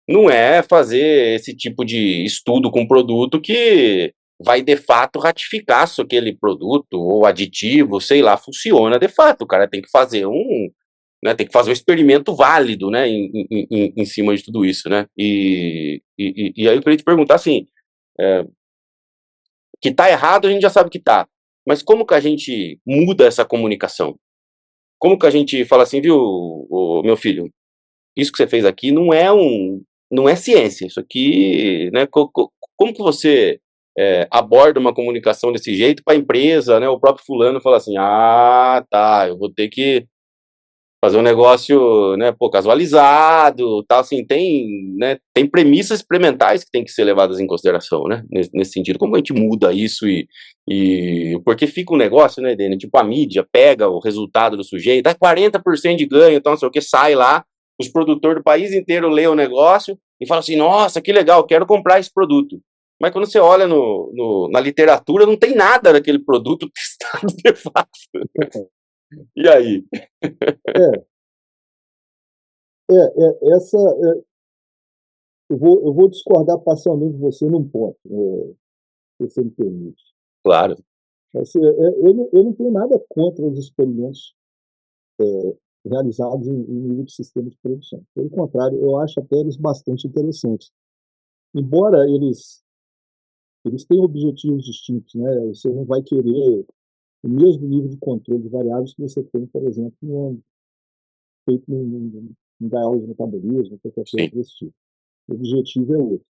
não é fazer esse tipo de estudo com produto que vai de fato ratificar se aquele produto ou aditivo, sei lá, funciona de fato. O cara tem que fazer né, tem que fazer um experimento válido, né, em cima de tudo isso, né. E aí eu queria te perguntar assim, que tá errado a gente já sabe que tá, mas como que a gente muda essa comunicação? Como que a gente fala assim, viu, meu filho, isso que você fez aqui não é ciência, isso aqui, né, como que você aborda uma comunicação desse jeito para a empresa, né, o próprio fulano fala assim, ah, tá, eu vou ter que fazer um negócio, né, pô, casualizado, tal, assim, né, tem premissas experimentais que tem que ser levadas em consideração, né, nesse sentido, como a gente muda isso porque fica um negócio, né, Dene, tipo a mídia pega o resultado do sujeito, 40% de ganho, então não sei o que, sai lá, os produtores do país inteiro lê o negócio e fala assim, nossa, que legal, quero comprar esse produto. Mas quando você olha na literatura, não tem nada daquele produto testado de fato. E aí? É, essa, eu vou discordar parcialmente de você num ponto, se você me permite. Claro, Assim, eu não tenho nada contra os experimentos realizados em nível de sistema de produção. Pelo contrário, eu acho até eles bastante interessantes. Embora eles tenham objetivos distintos, né? Você não vai querer o mesmo nível de controle de variáveis que você tem, por exemplo, feito em gaiola de metabolismo, qualquer coisa sim. desse tipo. O objetivo é outro.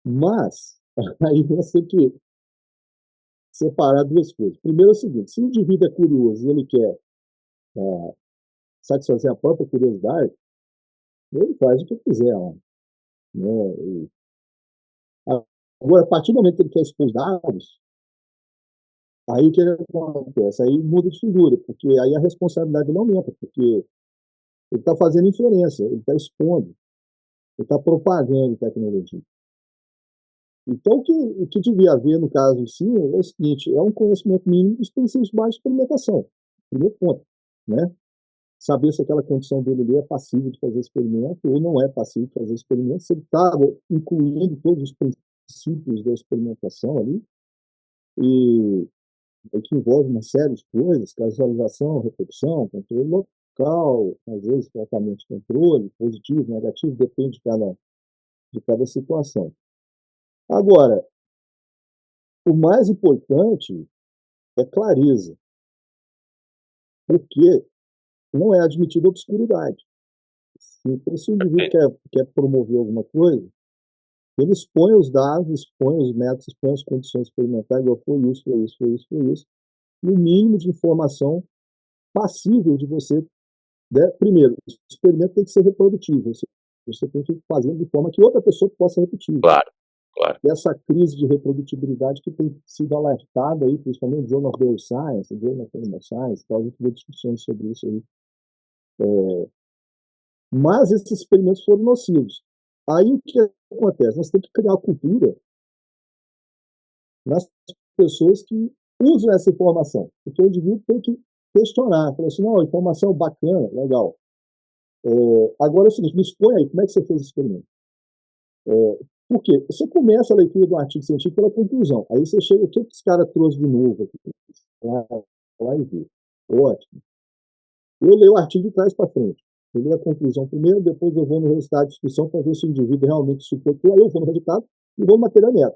Mas, aí você que separar duas coisas. Primeiro é o seguinte: se o indivíduo é curioso e ele quer satisfazer a própria curiosidade, ele faz o que quiser lá, né? Agora, a partir do momento que ele quer expor os dados, aí o que acontece? Aí muda de figura, porque aí a responsabilidade não aumenta, porque ele está fazendo inferência, ele está expondo, ele está propagando tecnologia. Então, o que devia haver, no caso, sim, é o seguinte: é um conhecimento mínimo dos princípios básicos de experimentação. Primeiro ponto, né? Saber se aquela condição dele ali é passível de fazer experimento ou não é passível de fazer experimento, se ele está incluindo todos os princípios da experimentação ali, e que envolve uma série de coisas: casualização, repetição, controle local, às vezes tratamento de controle, positivo, negativo, depende de cada situação. Agora, o mais importante é clareza, porque não é admitida obscuridade. Então, se o indivíduo quer promover alguma coisa, ele expõe os dados, expõe os métodos, expõe as condições experimentais, igual foi isso, foi isso, foi isso, foi isso, e o mínimo de informação passível de você, né? Primeiro, o experimento tem que ser reprodutivo, você tem que fazer de forma que outra pessoa possa repetir. Claro, claro. E essa crise de reprodutibilidade que tem sido alertada aí, principalmente no Journal of Neuroscience, no Journal of Animal Science, a gente vê discussões sobre isso aí. Mas esses experimentos foram nocivos. Aí o que acontece? Nós temos que criar cultura nas pessoas que usam essa informação, porque o indivíduo tem que questionar, falar assim: não, a informação é bacana, legal. Agora é o seguinte: me expõe aí, como é que você fez esse experimento? Por quê? Você começa a leitura do artigo científico pela conclusão, aí você chega: o que esse cara trouxe de novo aqui? Lá e vê. Ótimo. Eu leio o artigo de trás para frente. Eu leio a conclusão primeiro, depois eu vou no resultado de discussão para ver se o indivíduo realmente suportou, aí eu vou no resultado e vou no material.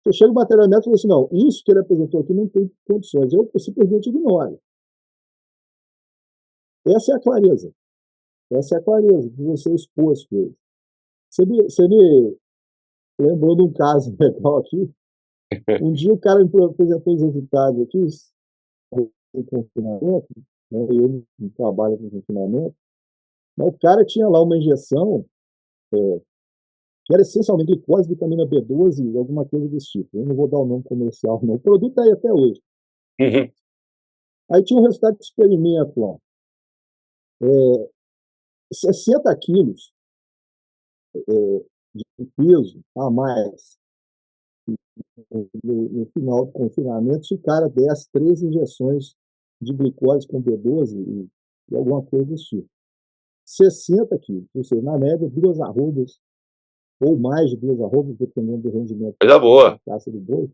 Você chega no material e fala assim: não, isso que ele apresentou aqui não tem condições. Eu simplesmente ignoro. Essa é a clareza. Essa é a clareza de você expor as coisas. Você me lembrou de um caso legal aqui. Um dia o cara me apresentou os resultados aqui, em confinamento, né? Eu não trabalho com confinamento, mas o cara tinha lá uma injeção que era essencialmente glicose, vitamina B12 e alguma coisa desse tipo. Eu não vou dar o nome comercial, não. O produto está aí até hoje. Uhum. Aí tinha um resultado de experimento lá. 60 quilos de peso a mais no final do confinamento, se o cara desse 3 injeções de glicose com B12 e alguma coisa desse tipo. 60 quilos, ou seja, na média, 2 arrobas, ou mais de 2 arrobas, dependendo do rendimento Coisa boa. da caça do boi.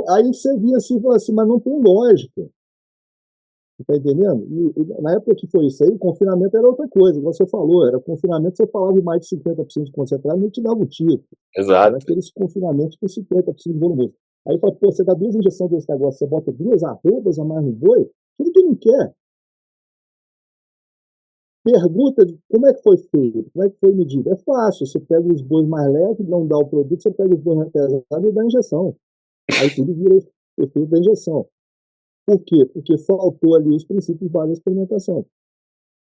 Aí você via assim e falou assim: mas não tem lógica. Tá entendendo? E na época que foi isso aí, o confinamento era outra coisa. Você falou, era confinamento, você falava de mais de 50% de concentrado, não te dava um tiro. Exato. Era aqueles confinamentos com 50% de volumoso. Aí fala: pô, você dá 2 injeções desse negócio, você bota 2 arrobas a mais no boi, ninguém não quer. Pergunta de como é que foi feito, como é que foi medido. É fácil, você pega os bois mais leves, não dá o produto, você pega os bois mais pesados e dá a injeção. Aí tudo vira efeito da injeção. Por quê? Porque faltou ali os princípios básicos da experimentação.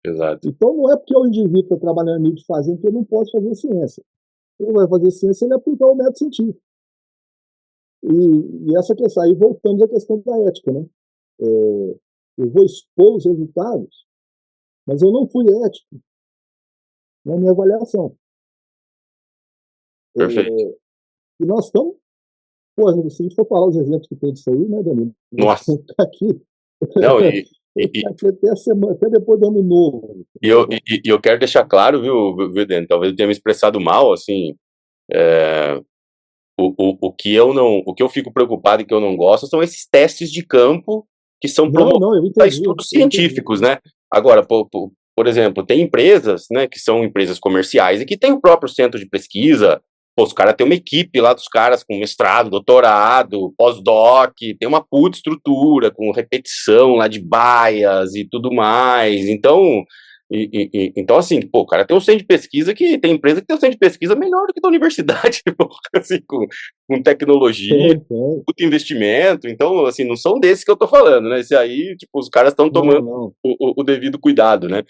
Exato. Então não é porque o indivíduo está trabalhando em mídia de fazenda que ele não pode fazer ciência. Ele vai fazer ciência se ele aplicar o método científico. E essa questão, aí voltamos à questão da ética, né? Eu vou expor os resultados, mas eu não fui ético na minha avaliação. Perfeito. E nós estamos, pô, se a gente for falar os exemplos que tem disso aí, né, Danilo? Nossa. Vamos ficar aqui. Não, até depois do ano novo. eu quero deixar claro, viu, Dani? Talvez eu tenha me expressado mal, assim. O que eu fico preocupado e que eu não gosto são esses testes de campo que são promovidos para estudos científicos, né? Agora, por exemplo, tem empresas, né, que são empresas comerciais e que tem o próprio centro de pesquisa. Pô, os caras têm uma equipe lá dos caras com mestrado, doutorado, pós-doc, tem uma puta estrutura com repetição lá de baias e tudo mais. Então, então, assim, pô, o cara tem um centro de pesquisa que tem empresa que tem um centro de pesquisa melhor do que da universidade, assim, com tecnologia, tem. puta investimento. Então, assim, não são desses que eu tô falando, né? Esse aí, tipo, os caras estão Não, tomando não. o devido cuidado, né?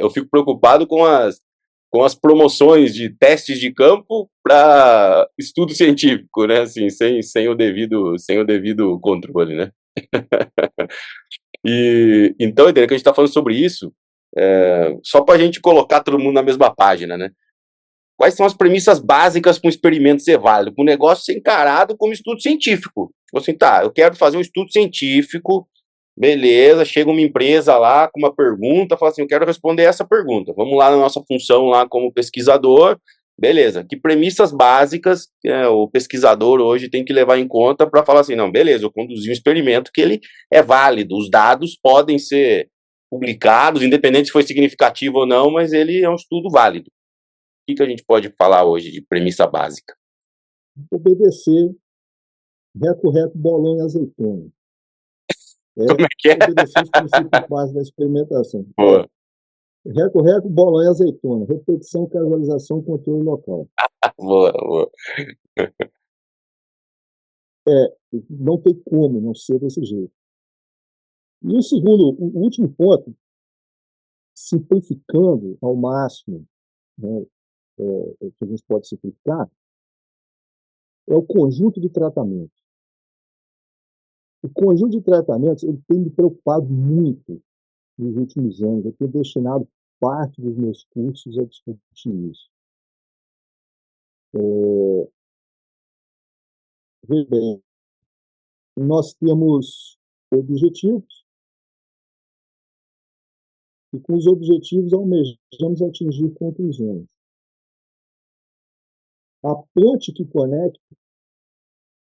Eu fico preocupado com as promoções de testes de campo para estudo científico, né? Assim, sem o devido controle, né? E então, entendeu que a gente está falando sobre isso, só para a gente colocar todo mundo na mesma página, né? Quais são as premissas básicas para um experimento ser válido? Para um negócio ser encarado como estudo científico. Tipo assim, tá, eu quero fazer um estudo científico, beleza, chega uma empresa lá com uma pergunta, fala assim, eu quero responder essa pergunta. Vamos lá na nossa função lá como pesquisador, beleza. Que premissas básicas o pesquisador hoje tem que levar em conta para falar assim, não, beleza, eu conduzi um experimento que ele é válido, os dados podem ser publicados, independente se foi significativo ou não, mas ele é um estudo válido. O que a gente pode falar hoje de premissa básica? Obedecer, reco, bolão e azeitona. Como é que é? Obedecer os princípios básicos da experimentação. Boa, Reco, bolão e azeitona. Repetição, casualização, controle local. boa, boa. Não tem como não ser desse jeito. E o segundo, o último ponto, simplificando ao máximo, né, que a gente pode simplificar, é o conjunto de tratamentos. O conjunto de tratamentos ele tem me preocupado muito nos últimos anos. Eu tenho destinado parte dos meus cursos a discutir isso. Veja bem, nós temos objetivos e com os objetivos almejamos atingir conclusões. A ponte que conecta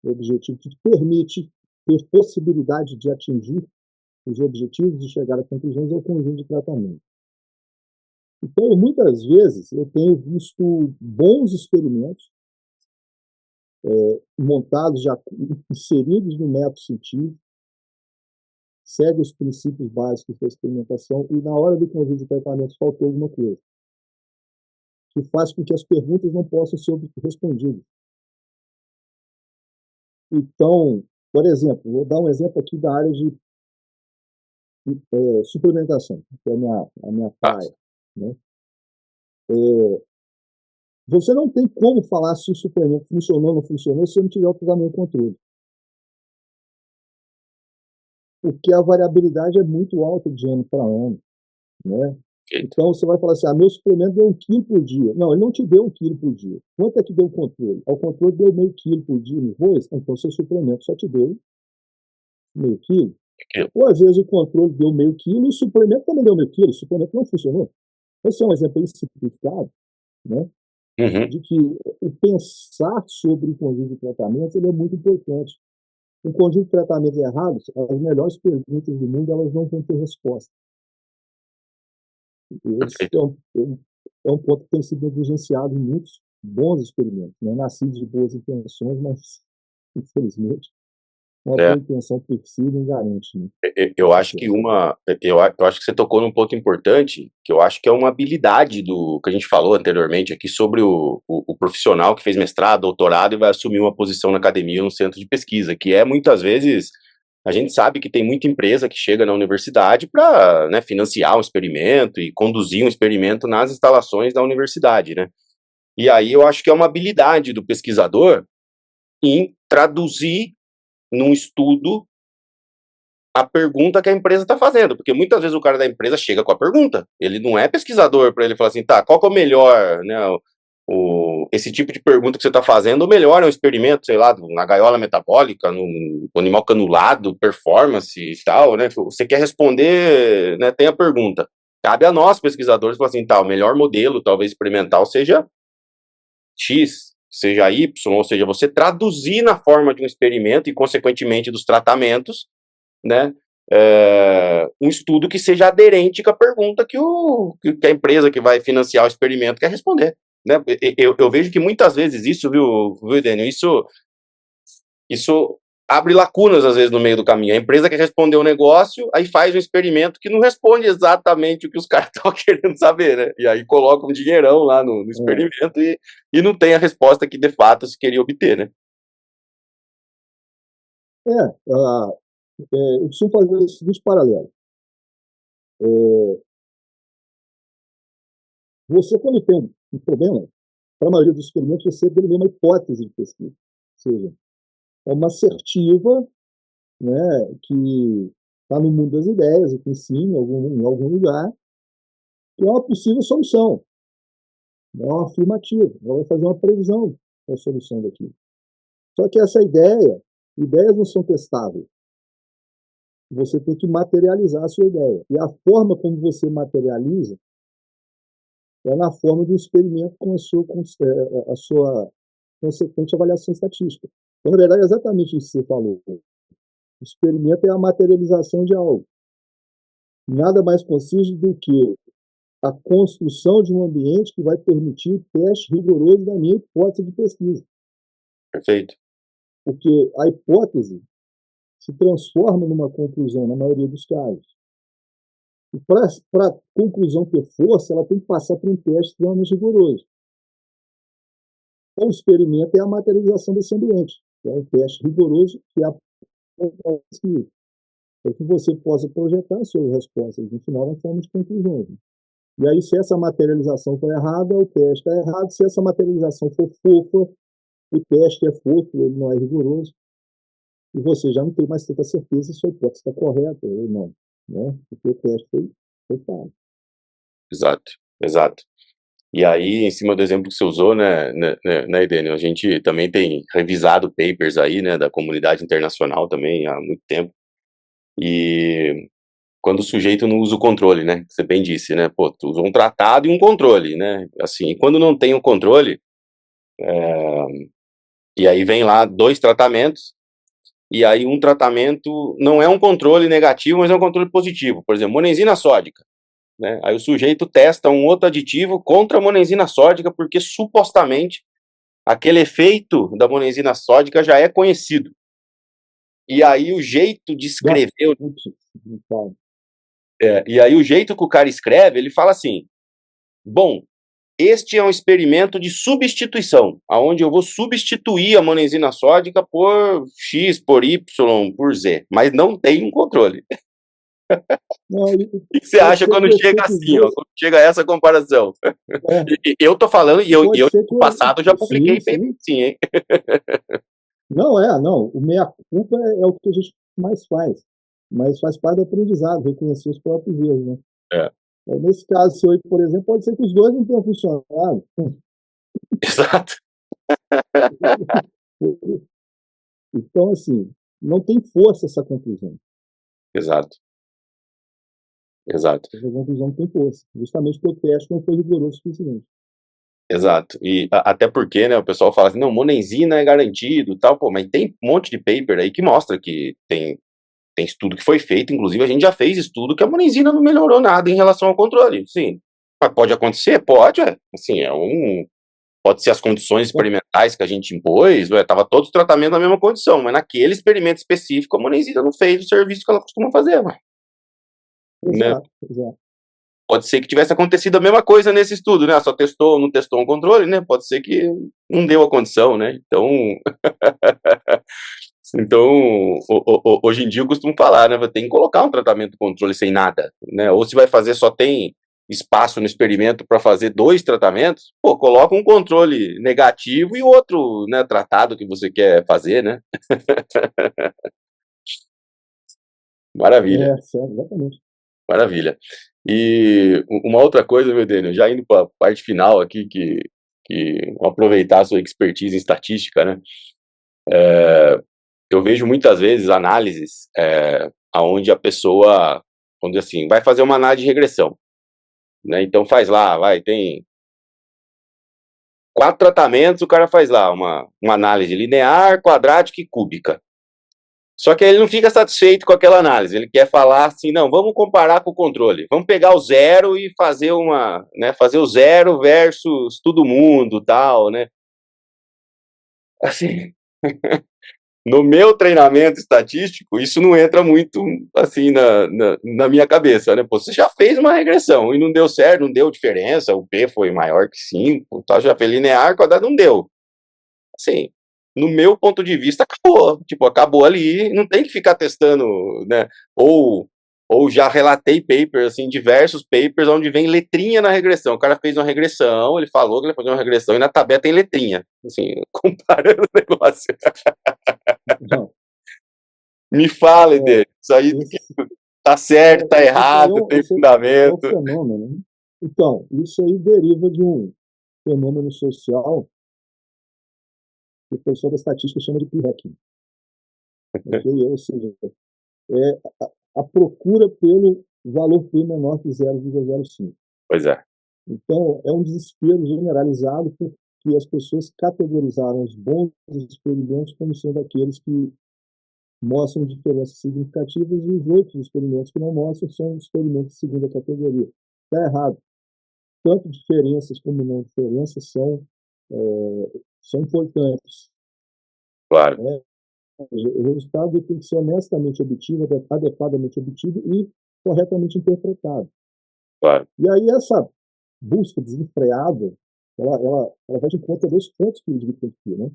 o objetivo, que permite ter possibilidade de atingir os objetivos e chegar a conclusões é o conjunto de tratamento. Então, muitas vezes, eu tenho visto bons experimentos montados, já inseridos no método científico, segue os princípios básicos da experimentação e na hora do conjunto de tratamentos faltou alguma coisa, que faz com que as perguntas não possam ser respondidas. Então, por exemplo, vou dar um exemplo aqui da área de suplementação, que é a minha praia. Né? Você não tem como falar se o suplemento funcionou ou não funcionou se você não tiver o tratamento controle. Porque a variabilidade é muito alta de ano para ano. Né? Então, você vai falar assim, meu suplemento deu 1 quilo por dia. Não, ele não te deu 1 quilo por dia. Quanto é que deu o controle? O controle deu meio quilo por dia nos bois, então seu suplemento só te deu meio quilo. Ou às vezes o controle deu meio quilo e o suplemento também deu meio quilo, o suplemento não funcionou. Esse é um exemplo simplificado, né? De que o pensar sobre o conjunto de tratamentos ele é muito importante. Um conjunto de tratamentos errados, as melhores perguntas do mundo, elas não vão ter resposta. Esse é um ponto que tem sido negligenciado em muitos bons experimentos, né? Nascidos de boas intenções, mas, infelizmente, uma boa intenção persiste e garante. Né? Eu acho que eu acho que você tocou num ponto importante, que eu acho que é uma habilidade do que a gente falou anteriormente aqui sobre o profissional que fez mestrado, doutorado e vai assumir uma posição na academia, no centro de pesquisa, que é muitas vezes a gente sabe que tem muita empresa que chega na universidade para, né, financiar um experimento e conduzir um experimento nas instalações da universidade, né? E aí eu acho que é uma habilidade do pesquisador em traduzir num estudo a pergunta que a empresa está fazendo, porque muitas vezes o cara da empresa chega com a pergunta, ele não é pesquisador para ele falar assim, tá, qual que é o melhor, né, esse tipo de pergunta que você está fazendo, o melhor é um experimento, sei lá, na gaiola metabólica, no animal canulado, performance e tal, né, você quer responder, né, tem a pergunta, cabe a nós, pesquisadores, falar assim, tá, o melhor modelo, talvez experimental, seja X, seja Y, ou seja, você traduzir na forma de um experimento e, consequentemente, dos tratamentos, né, um estudo que seja aderente com a pergunta que a empresa que vai financiar o experimento quer responder. Né? Eu vejo que muitas vezes isso, viu Daniel, isso abre lacunas às vezes no meio do caminho. A empresa quer responder um negócio, aí faz um experimento que não responde exatamente o que os caras estão querendo saber, né? E aí coloca um dinheirão lá no experimento e não tem a resposta que de fato se queria obter, né? Ah, eu costumo fazer o seguinte paralelo. Você, quando tem um problema, para a maioria dos experimentos, você delimita uma hipótese de pesquisa. Ou seja, é uma assertiva, né, que está no mundo das ideias, aqui em cima, em algum lugar, que é uma possível solução, não é uma afirmativa. Ela vai fazer uma previsão da solução daquilo. Só que essa ideia, ideias não são testáveis. Você tem que materializar a sua ideia. E a forma como você materializa é na forma do experimento com a sua consequente avaliação estatística. Então, na verdade, é exatamente isso que você falou. O experimento é a materialização de algo. Nada mais consiste do que a construção de um ambiente que vai permitir o teste rigoroso da minha hipótese de pesquisa. Perfeito. Porque a hipótese se transforma numa conclusão, na maioria dos casos. E para a conclusão ter força, ela tem que passar por um teste extremamente rigoroso. Então, o experimento é a materialização desse ambiente. É um teste rigoroso que é a pesquisa. Para que você possa projetar suas respostas no final na forma de conclusões. E aí, se essa materialização for errada, o teste está errado. Se essa materialização for fofa, o teste é fofo, ele não é rigoroso. E você já não tem mais tanta certeza se a sua hipótese está correta ou não, né? Porque o teste foi falho. Exato, exato. E aí, em cima do exemplo que você usou, né, Edênio, a gente também tem revisado papers aí, né, da comunidade internacional também há muito tempo. E quando o sujeito não usa o controle, né, que você bem disse, né, pô, tu usa um tratado e um controle, né, assim, e quando não tem o controle, e aí vem lá 2 tratamentos, e aí um tratamento não é um controle negativo, mas é um controle positivo, por exemplo, monenzina sódica. Né? Aí o sujeito testa um outro aditivo contra a monenzina sódica, porque supostamente aquele efeito da monenzina sódica já é conhecido. E aí o jeito de escrever, e aí o jeito que o cara escreve, ele fala assim: bom, este é um experimento de substituição, aonde eu vou substituir a monenzina sódica por X, por Y, por Z, mas não tem um controle. Não, O que você pode acha ser que quando o chega efeito assim, ó, dois. quando chega essa comparação? Eu tô falando, e Pode eu ser que no passado já sim, publiquei paper sim. sim, hein? Não. O meia-culpa é o que a gente mais faz. Mas faz parte do aprendizado, reconhecer os próprios erros, né? É, Nesse caso seu aí, por exemplo, pode ser que os dois não tenham funcionado. exato, Então, assim, não tem força essa conclusão. exato, exato, Essa conclusão não tem força. Justamente porque o teste não foi rigoroso o suficiente. exato. E até porque, né, o pessoal fala assim, não, monenzina é garantido, tal, pô, mas tem um monte de paper aí que mostra que tem estudo que foi feito, inclusive a gente já fez estudo que a monenzina não melhorou nada em relação ao controle, sim. Mas pode acontecer? Pode, assim, pode ser as condições experimentais que a gente impôs, estava todos os tratamentos na mesma condição, mas naquele experimento específico a monenzina não fez o serviço que ela costuma fazer, né? Exato, exato. Pode ser que tivesse acontecido a mesma coisa nesse estudo, né? Só testou, não testou um controle, né? Pode ser que não deu a condição, né? Então, hoje em dia eu costumo falar, né? Tem que colocar um tratamento de controle sem nada, né? Ou se vai fazer só tem espaço no experimento para fazer 2 tratamentos, pô, coloca um controle negativo e outro, né, tratado que você quer fazer, né? Maravilha, Certo, exatamente. maravilha. E uma outra coisa, meu Daniel, já indo para a parte final aqui, que vou aproveitar a sua expertise em estatística, né? Eu vejo muitas vezes análises onde a pessoa, vamos dizer assim, vai fazer uma análise de regressão, né? Então faz lá, tem 4 tratamentos, o cara faz lá uma análise linear, quadrática e cúbica. Só que ele não fica satisfeito com aquela análise, ele quer falar assim, não, vamos comparar com o controle, vamos pegar o zero e fazer fazer o zero versus todo mundo, tal, né? Assim, no meu treinamento estatístico, isso não entra muito, assim, na minha cabeça, né? Pô, você já fez uma regressão e não deu certo, não deu diferença, o P foi maior que 5, tal, já fez linear, quadrado, não deu. Assim, no meu ponto de vista, acabou. Tipo, acabou ali, não tem que ficar testando, né? Ou já relatei papers, assim, diversos papers, onde vem letrinha na regressão. O cara fez uma regressão, ele falou que ele ia fazer uma regressão, e na tabela tem letrinha. Assim, comparando o negócio. Não, Me fale é, dele. Isso aí esse, tá certo, tá esse aí é errado, o, tem esse é o fundamento. fenômeno, né? Então, isso aí deriva de um fenômeno social que o professor da estatística chama de p-hacking, ok? Ou seja, é a procura pelo valor P menor que 0,05. Pois é, Então, é um desespero generalizado porque as pessoas categorizaram os bons experimentos como sendo aqueles que mostram diferenças significativas e os outros experimentos que não mostram são experimentos de segunda categoria. Está errado. Tanto diferenças como não diferenças são importantes. claro, Né? O resultado tem que ser honestamente obtido, adequadamente obtido e corretamente interpretado. claro, E aí essa busca desenfreada, ela vai de conta dois pontos que o indivíduo tem que ter, né?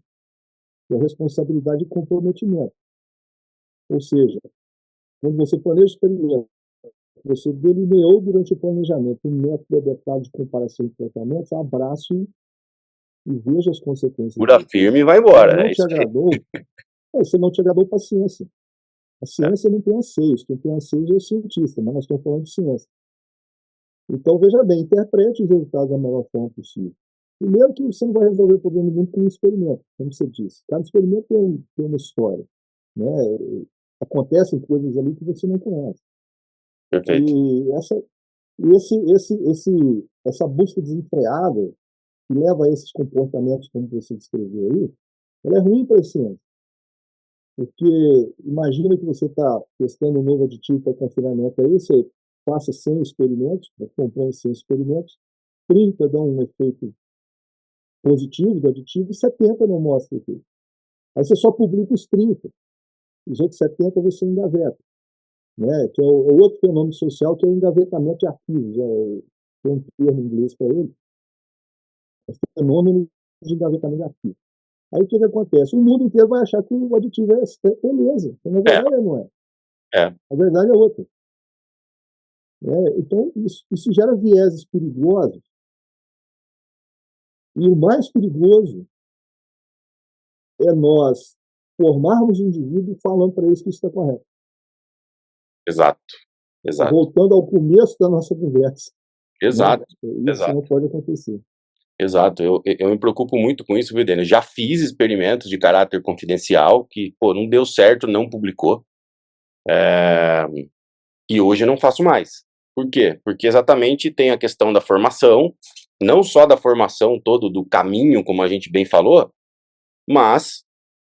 Que é a responsabilidade e comprometimento. Ou seja, quando você planeja o experimento, você delineou durante o planejamento um método adequado de comparação de tratamentos, abrace e veja as consequências pura dele. firme e vai Se ele embora, não é te isso aí. agradou, se não te agradou, paciência. A É, ciência não tem anseios, quem tem anseios é o cientista, mas nós estamos falando de ciência. Então, veja bem, interprete os resultados da melhor forma possível. Primeiro que você não vai resolver o problema do mundo com um experimento, como você disse. Cada experimento tem uma história. Né? Acontecem coisas ali que você não conhece. perfeito. E essa busca desenfreada que leva a esses comportamentos, como você descreveu aí, ela é ruim para a ciência. Porque imagina que você está testando um novo aditivo para confinamento aí, você passa 100 experimentos, compõe 100 experimentos, 30 dão um efeito positivo do aditivo e 70 não mostram efeito. Aí você só publica os 30, os outros 70 você engaveta. Né? Que é o outro fenômeno social, que é o engavetamento de arquivos. Tem um termo em inglês para ele, é o fenômeno de engavetamento de arquivos. Aí o que acontece? O mundo inteiro vai achar que o aditivo é beleza. Então, na É, verdade, ele não é. é, A verdade é outra. Né? Então, isso gera vieses perigosos. E o mais perigoso é nós formarmos o indivíduo falando para eles que isso está correto. exato, exato, Voltando ao começo da nossa conversa. Né? exato, Isso exato. não pode acontecer. Exato, eu me preocupo muito com isso, viu, Denis? Já fiz experimentos de caráter confidencial que, pô, não deu certo, não publicou, e hoje eu não faço mais. Por quê? Porque exatamente tem a questão da formação, não só da formação todo do caminho, como a gente bem falou, mas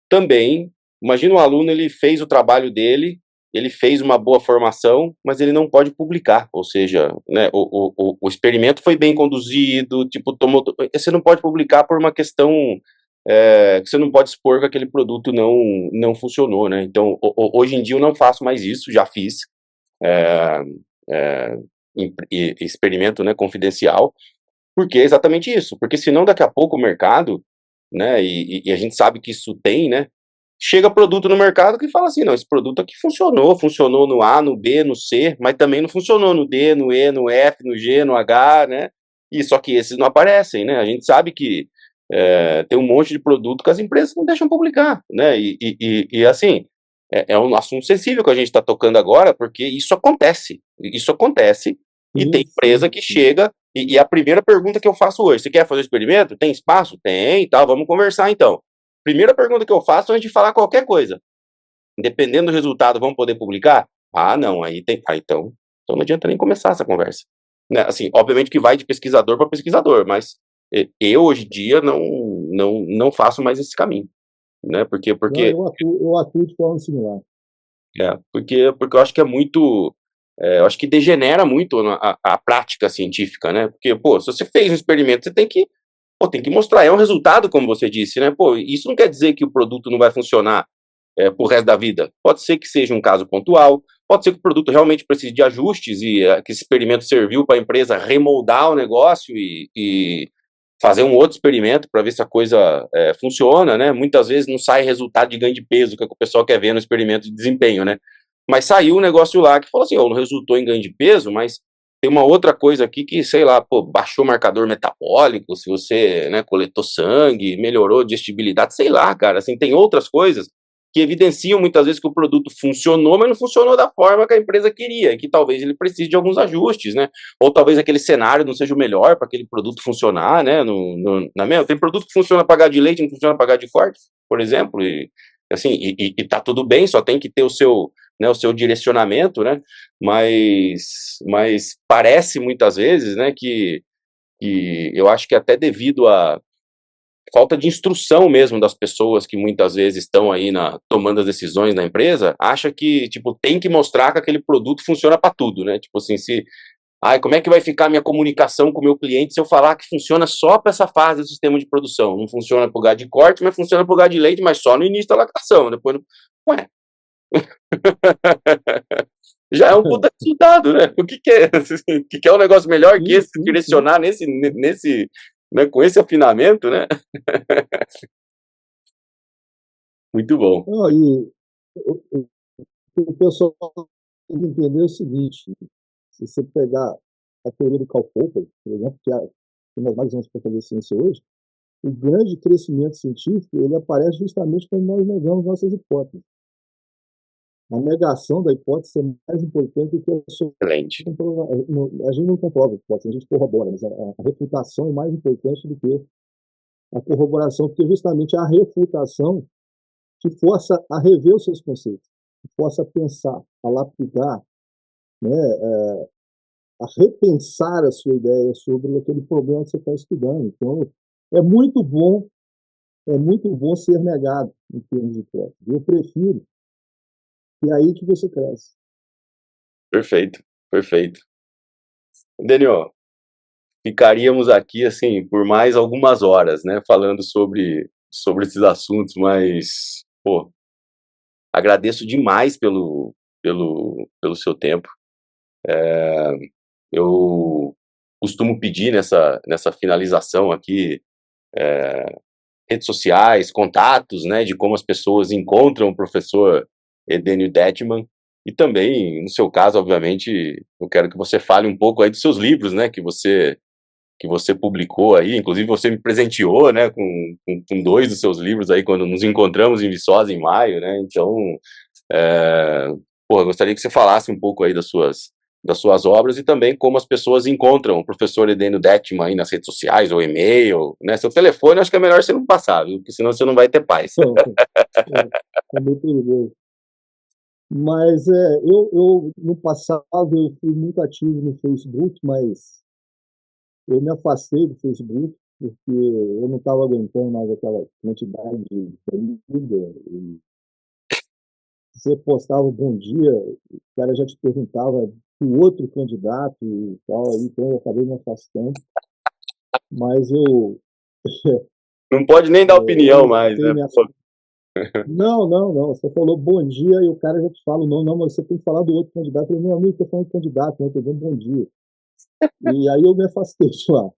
também, imagina um aluno, ele fez o trabalho dele, ele fez uma boa formação, mas ele não pode publicar, ou seja, né, o experimento foi bem conduzido, tipo, você não pode publicar por uma questão que você não pode expor que aquele produto não funcionou, né? Então, hoje em dia eu não faço mais isso, já fiz é, é, experimento, né, confidencial, porque é exatamente isso, porque senão daqui a pouco o mercado, né, e a gente sabe que isso tem, né, chega produto no mercado que fala assim, não, esse produto aqui funcionou no A, no B, no C, mas também não funcionou no D, no E, no F, no G, no H, né, e só que esses não aparecem, né, a gente sabe que tem um monte de produto que as empresas não deixam publicar, né, e assim, é um assunto sensível que a gente está tocando agora, porque isso acontece, e tem Sim, empresa sim, que sim. chega, e a primeira pergunta que eu faço hoje, você quer fazer experimento? Tem espaço? Tem, tá, vamos conversar então. Primeira pergunta que eu faço antes de falar qualquer coisa. Dependendo do resultado, vamos poder publicar? Ah, não, aí tem. Ah, então não adianta nem começar essa conversa. Né? Assim, obviamente que vai de pesquisador para pesquisador, mas eu hoje em dia não faço mais esse caminho. Né? Não, eu atuo de forma similar. Porque eu acho que é muito. Eu acho que degenera muito a prática científica, né? Porque, pô, se você fez um experimento, você tem que mostrar. É um resultado, como você disse, né? Pô, isso não quer dizer que o produto não vai funcionar pro resto da vida. Pode ser que seja um caso pontual, pode ser que o produto realmente precise de ajustes e que esse experimento serviu para a empresa remoldar o negócio e fazer um outro experimento para ver se a coisa funciona, né? Muitas vezes não sai resultado de ganho de peso, que é o que o pessoal quer ver no experimento de desempenho, né? Mas saiu um negócio lá que falou assim, não resultou em ganho de peso, mas tem uma outra coisa aqui que, sei lá, pô, baixou o marcador metabólico, se você, né, coletou sangue, melhorou a digestibilidade, sei lá, cara, assim, tem outras coisas que evidenciam muitas vezes que o produto funcionou, mas não funcionou da forma que a empresa queria, e que talvez ele precise de alguns ajustes, né? Ou talvez aquele cenário não seja o melhor para aquele produto funcionar, né? Na mesma, tem produto que funciona para gado de leite, não funciona para gado de corte, por exemplo, e assim, e tá tudo bem, só tem que ter o seu direcionamento, né? Mas parece muitas vezes, né, que eu acho que até devido a falta de instrução mesmo das pessoas que muitas vezes estão aí tomando as decisões na empresa, acha que, tipo, tem que mostrar que aquele produto funciona para tudo, né? Tipo assim, como é que vai ficar a minha comunicação com o meu cliente se eu falar que funciona só para essa fase do sistema de produção? Não funciona para o gado de corte, mas funciona para o gado de leite, mas só no início da lactação. Depois, ué, já é um puta resultado, né? O que é? O que é um negócio melhor que Sim, esse, sim, sim. direcionar nesse, né, com esse afinamento, né? Muito bom. Não, e o pessoal tem que entender o seguinte: se você pegar a teoria do Karl Popper, por exemplo, que é uma das mais usadas para fazer ciência hoje, o grande crescimento científico ele aparece justamente quando nós negamos nossas hipóteses. A negação da hipótese é mais importante do que a sua Excelente. a gente não comprova a hipótese, a gente corrobora, mas a refutação é mais importante do que a corroboração, porque justamente a refutação te força a rever os seus conceitos, te força a pensar, a lapidar, né, a repensar a sua ideia sobre aquele problema que você está estudando. Então, é muito bom, é muito bom ser negado em termos de hipótese. Eu prefiro, e é aí que você cresce. Perfeito, perfeito. Daniel, ficaríamos aqui, assim, por mais algumas horas, né, falando sobre esses assuntos, mas, pô, agradeço demais pelo seu tempo. Eu costumo pedir nessa finalização aqui, redes sociais, contatos, né, de como as pessoas encontram o professor Edênio Detman, e também, no seu caso, obviamente, eu quero que você fale um pouco aí dos seus livros, né, que você publicou aí, inclusive você me presenteou, né, com dois dos seus livros aí, quando nos encontramos em Viçosa em maio, né, então, é, eu gostaria que você falasse um pouco aí das suas obras e também como as pessoas encontram o professor Edênio Detman aí nas redes sociais ou e-mail, né, seu telefone, acho que é melhor você não passar, viu, porque senão você não vai ter paz. Então, é meio perigoso. Mas no passado eu fui muito ativo no Facebook, mas eu me afastei do Facebook porque eu não estava aguentando mais aquela quantidade de briga. E você postava um bom dia, o cara já te perguntava o outro candidato e tal, aí, então eu acabei me afastando. Mas Não pode nem dar opinião eu mais, tenho né? minhas. Pô, Não, não, não. Você falou bom dia e o cara já te fala o nome. Não, mas você tem que falar do outro candidato. Eu falei, meu amigo, estou falando de candidato, não estou dando bom dia. E aí eu me afastei de lá.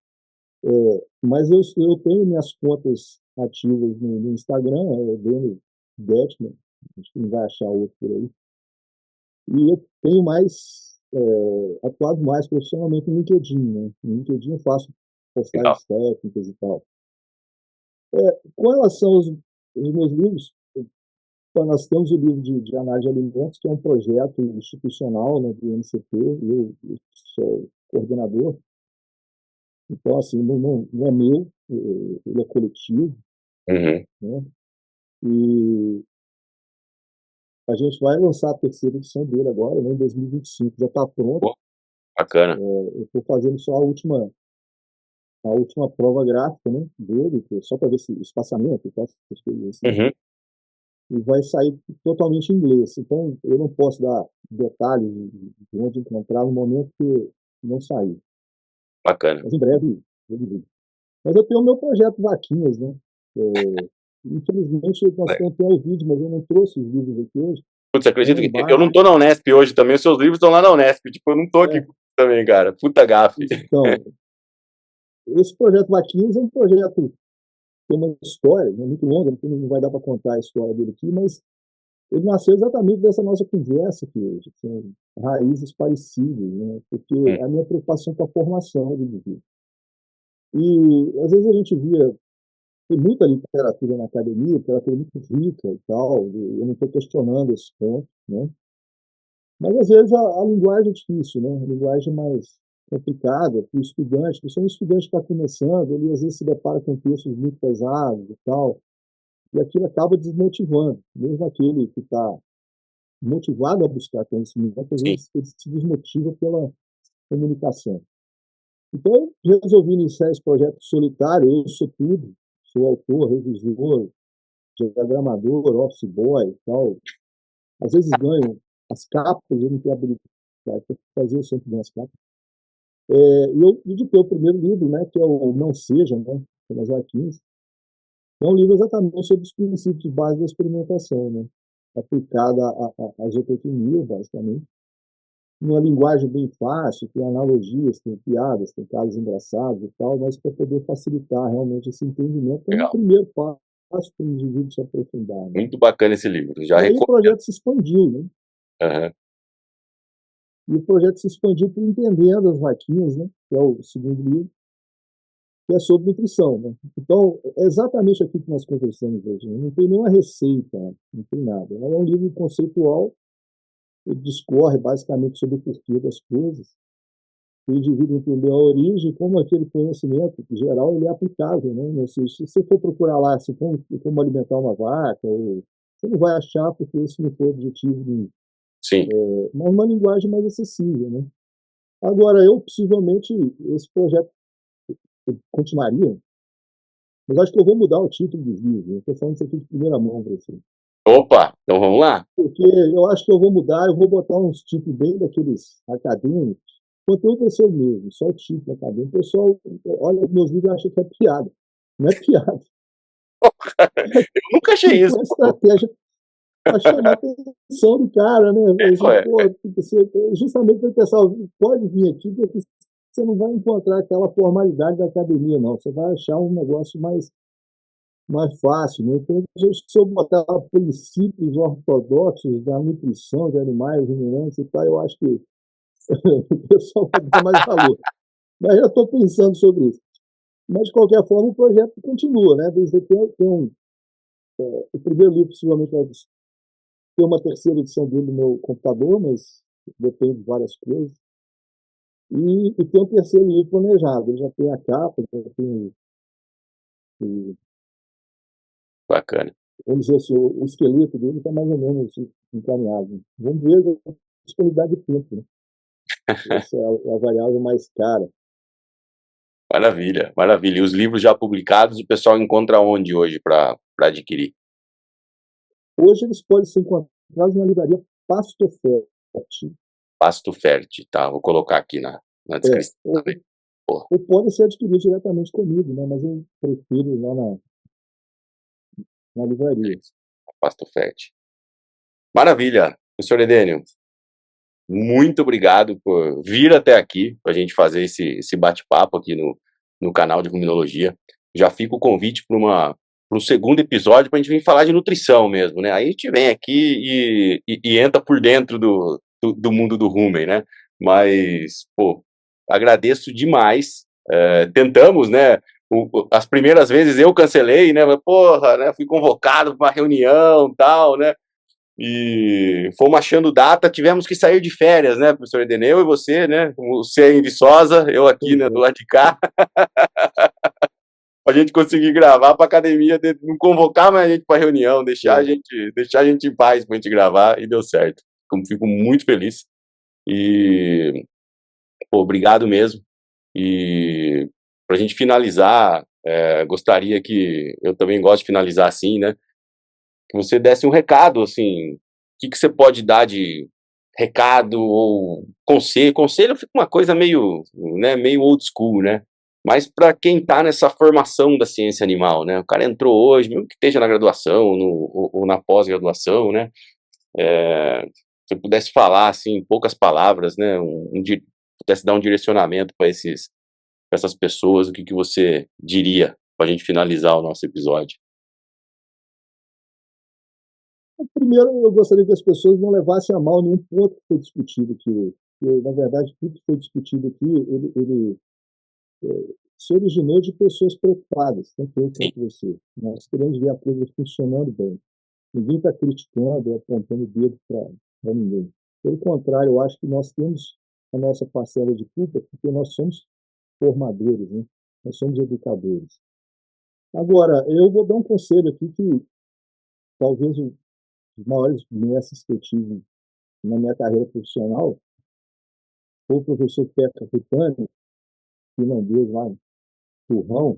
Mas eu tenho minhas contas ativas no Instagram, Daniel Bettman, acho que não vai achar outro por aí. E eu tenho atuado mais profissionalmente no LinkedIn, né? No LinkedIn eu faço legal. postagens técnicas e tal. Com relação aos meus livros, então, nós temos o livro de análise de alimentos, que é um projeto institucional, né, do MCP, eu sou coordenador. Então, assim, não é meu, ele é coletivo, Uhum. né? E a gente vai lançar a terceira edição dele agora, né, em 2025, já está pronto. Pô, bacana. Eu estou fazendo só a última prova gráfica, né, dele, só para ver se espaçamento e tal, essas coisas assim. Uhum. E vai sair totalmente em inglês. Então, eu não posso dar detalhes de onde encontrar no momento que não sair. Bacana. Mas em breve, eu digo. Mas eu tenho o meu projeto Vaquinhas, né? Infelizmente, nós É. temos que ter o vídeo, mas eu não trouxe os livros aqui hoje. Putz, Tem acredito lá que eu não embaixo. tô na Unesp hoje também, os seus livros estão lá na Unesp, tipo, eu não tô aqui É, também, cara. Puta gafe. então, esse projeto Vaquinhas é um projeto que tem uma história, né, muito longa, não vai dar para contar a história dele aqui, mas ele nasceu exatamente dessa nossa conversa aqui hoje, assim, raízes parecidas, né, porque Hum, a minha preocupação com a formação do indivíduo. E às vezes a gente via, tem muita literatura na academia, literatura muito rica e tal, eu não estou questionando esse ponto, né? Mas às vezes a linguagem é difícil, né? A linguagem é mais complicada para o estudante, principalmente o estudante que está começando, ele às vezes se depara com textos muito pesados e tal, e aquilo acaba desmotivando, mesmo aquele que está motivado a buscar conhecimento, às sim, vezes ele se desmotiva pela comunicação. Então, eu resolvi iniciar esse projeto solitário, eu sou tudo, sou autor, revisor, diagramador, office boy e tal. Às vezes ganho as capas, eu não tenho habilidade para fazer, eu sempre ganho as capas. E eu editei o primeiro livro, né, que é o Não Seja, né, pelas A15. É um livro exatamente sobre os princípios básicos da experimentação, né, aplicada à zootecnia, basicamente. Numa linguagem bem fácil, tem analogias, tem piadas, tem casos engraçados e tal, mas para poder facilitar realmente esse entendimento, como um legal. primeiro passo para o indivíduo se aprofundar. Né? Muito bacana esse livro. Já E aí o recomendo. projeto se expandiu, né? Aham. E o projeto se expandiu para Entendendo as Vaquinhas, né? Que é o segundo livro, que é sobre nutrição. Né? Então, é exatamente aquilo que nós conversamos hoje. Né? Não tem nenhuma receita, não tem nada. É um livro conceitual, ele discorre basicamente sobre o porquê das coisas, o indivíduo entender a origem, como aquele conhecimento geral ele é aplicável. Né? Ou seja, se você for procurar lá assim, como alimentar uma vaca, você não vai achar, porque esse não foi o objetivo nenhum. Sim. Mas uma linguagem mais acessível. Né? Agora, eu possivelmente, esse projeto continuaria, mas acho que eu vou mudar o título dos livros. Eu estou falando isso aqui de primeira mão para você. Opa, então vamos lá? Porque eu acho que eu vou mudar, eu vou botar uns títulos bem daqueles acadêmicos. O conteúdo vai ser o mesmo, só o título acadêmico. O pessoal olha meus livros e acha que é piada. Não é piada. Eu nunca É achei isso. uma estratégia para chamar a atenção do cara, né? Assim, Ué, pô, você, justamente para o pessoal pode vir aqui, porque você não vai encontrar aquela formalidade da academia, não. Você vai achar um negócio mais fácil. Né? Então, se eu botar princípios ortodoxos da nutrição de animais ruminantes e tal, eu acho que o pessoal vai dar mais valor. Mas eu estou pensando sobre isso. Mas, de qualquer forma, o projeto continua. Né? Desde que o primeiro livro, possivelmente, vai ter uma terceira edição dele no meu computador, mas depende de várias coisas. E tem um terceiro livro planejado. Ele já tem a capa, já tem bacana. vamos dizer assim, o esqueleto dele está mais ou menos encaminhado. Vamos ver a disponibilidade de tempo. Né? Essa é a variável mais cara. Maravilha, maravilha. E os livros já publicados, o pessoal encontra onde hoje para adquirir? Hoje eles podem ser encontrados na livraria Pasto Fértil. Pasto Fértil, tá? Vou colocar aqui na descrição Ou, também. Pô, ou podem ser adquiridos diretamente comigo, né? Mas eu prefiro ir lá na livraria. isso. Pasto Fértil. Maravilha, professor Edênio. Muito obrigado por vir até aqui para a gente fazer esse bate-papo aqui no canal de Ruminologia. Já fica o convite para um segundo episódio para a gente vir falar de nutrição mesmo, né? Aí a gente vem aqui e entra por dentro do mundo do rumen, né? Mas, pô, agradeço demais. Tentamos, né? As primeiras vezes eu cancelei, né? Porra, né? Fui convocado para uma reunião, tal, né? E fomos achando data, tivemos que sair de férias, né, professor Edeneu e você, né, você em Viçosa, eu aqui, Pois né, do é, lado de cá, a gente conseguir gravar para academia, não convocar mais a gente para reunião, é. deixar a gente em paz para a gente gravar, e deu certo. Fico muito feliz, e, pô, obrigado mesmo, e para a gente finalizar, gostaria que, eu também gosto de finalizar assim, né, que você desse um recado, assim, o que você pode dar de recado ou conselho? Conselho fica uma coisa meio, né, meio old school, né? Mas para quem está nessa formação da ciência animal, né? O cara entrou hoje, mesmo que esteja na graduação ou na pós-graduação, né? Se eu pudesse falar, assim, em poucas palavras, né? Pudesse dar um direcionamento para essas pessoas, o que você diria para a gente finalizar o nosso episódio? Primeiro, eu gostaria que as pessoas não levassem a mal nenhum ponto que foi discutido aqui. Porque, na verdade, tudo que foi discutido aqui, ele se originou de pessoas preocupadas, tanto eu Sim, quanto você. Nós queremos ver a coisa funcionando bem. Ninguém está criticando ou apontando o dedo para ninguém. Pelo contrário, eu acho que nós temos a nossa parcela de culpa porque nós somos formadores, né? Nós somos educadores. Agora, eu vou dar um conselho aqui que talvez os maiores mestres que eu tive na minha carreira profissional foi o professor Pekka Kutani, finlandês lá, turrão,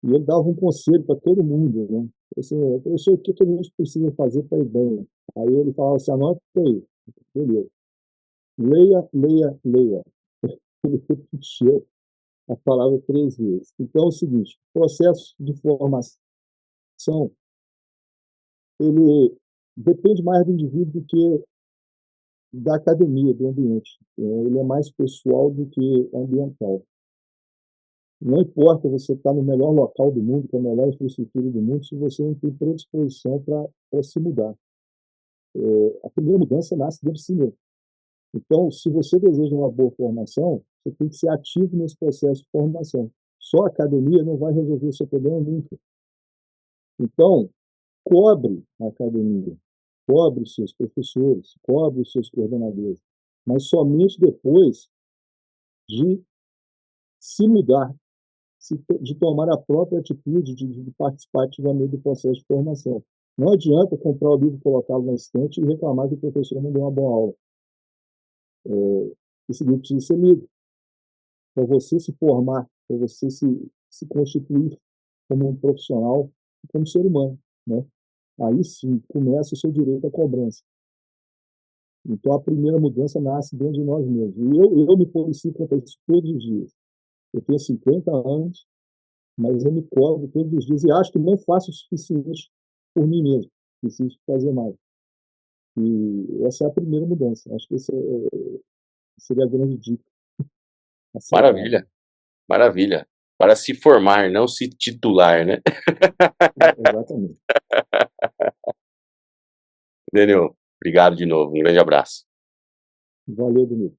e ele dava um conselho para todo mundo, né? Assim, professor, o que a gente precisa fazer para ir bem? Aí ele falava assim, anota aí, beleza. Leia, leia, leia. Ele repetia a palavra 3 vezes. Então é o seguinte, o processo de formação, ele depende mais do indivíduo do que da academia, do ambiente. Ele é mais pessoal do que ambiental. Não importa você estar no melhor local do mundo, com a melhor infraestrutura do mundo, se você não tem predisposição para se mudar. A primeira mudança nasce dentro de si mesmo. Então, se você deseja uma boa formação, você tem que ser ativo nesse processo de formação. Só a academia não vai resolver o seu problema nunca. Então, cobre a academia, cobre os seus professores, cobre os seus coordenadores, mas somente depois de se mudar, de tomar a própria atitude de participar ativamente do processo de formação. Não adianta comprar o livro, colocá-lo na estante e reclamar que o professor não deu uma boa aula. Esse livro precisa ser lido para você se formar, para você se constituir como um profissional, como ser humano, né? Aí sim começa o seu direito à cobrança. Então a primeira mudança nasce dentro de nós mesmos. E eu me policio contra isso todos os dias. Eu tenho 50 anos, mas eu me cobro todos os dias e acho que não faço o suficiente por mim mesmo. Preciso fazer mais. E essa é a primeira mudança. Acho que essa seria a grande dica a ser dada. maravilha, maravilha. Para se formar, não se titular, né? Exatamente. Daniel, obrigado de novo. Um grande abraço. Valeu, Danilo.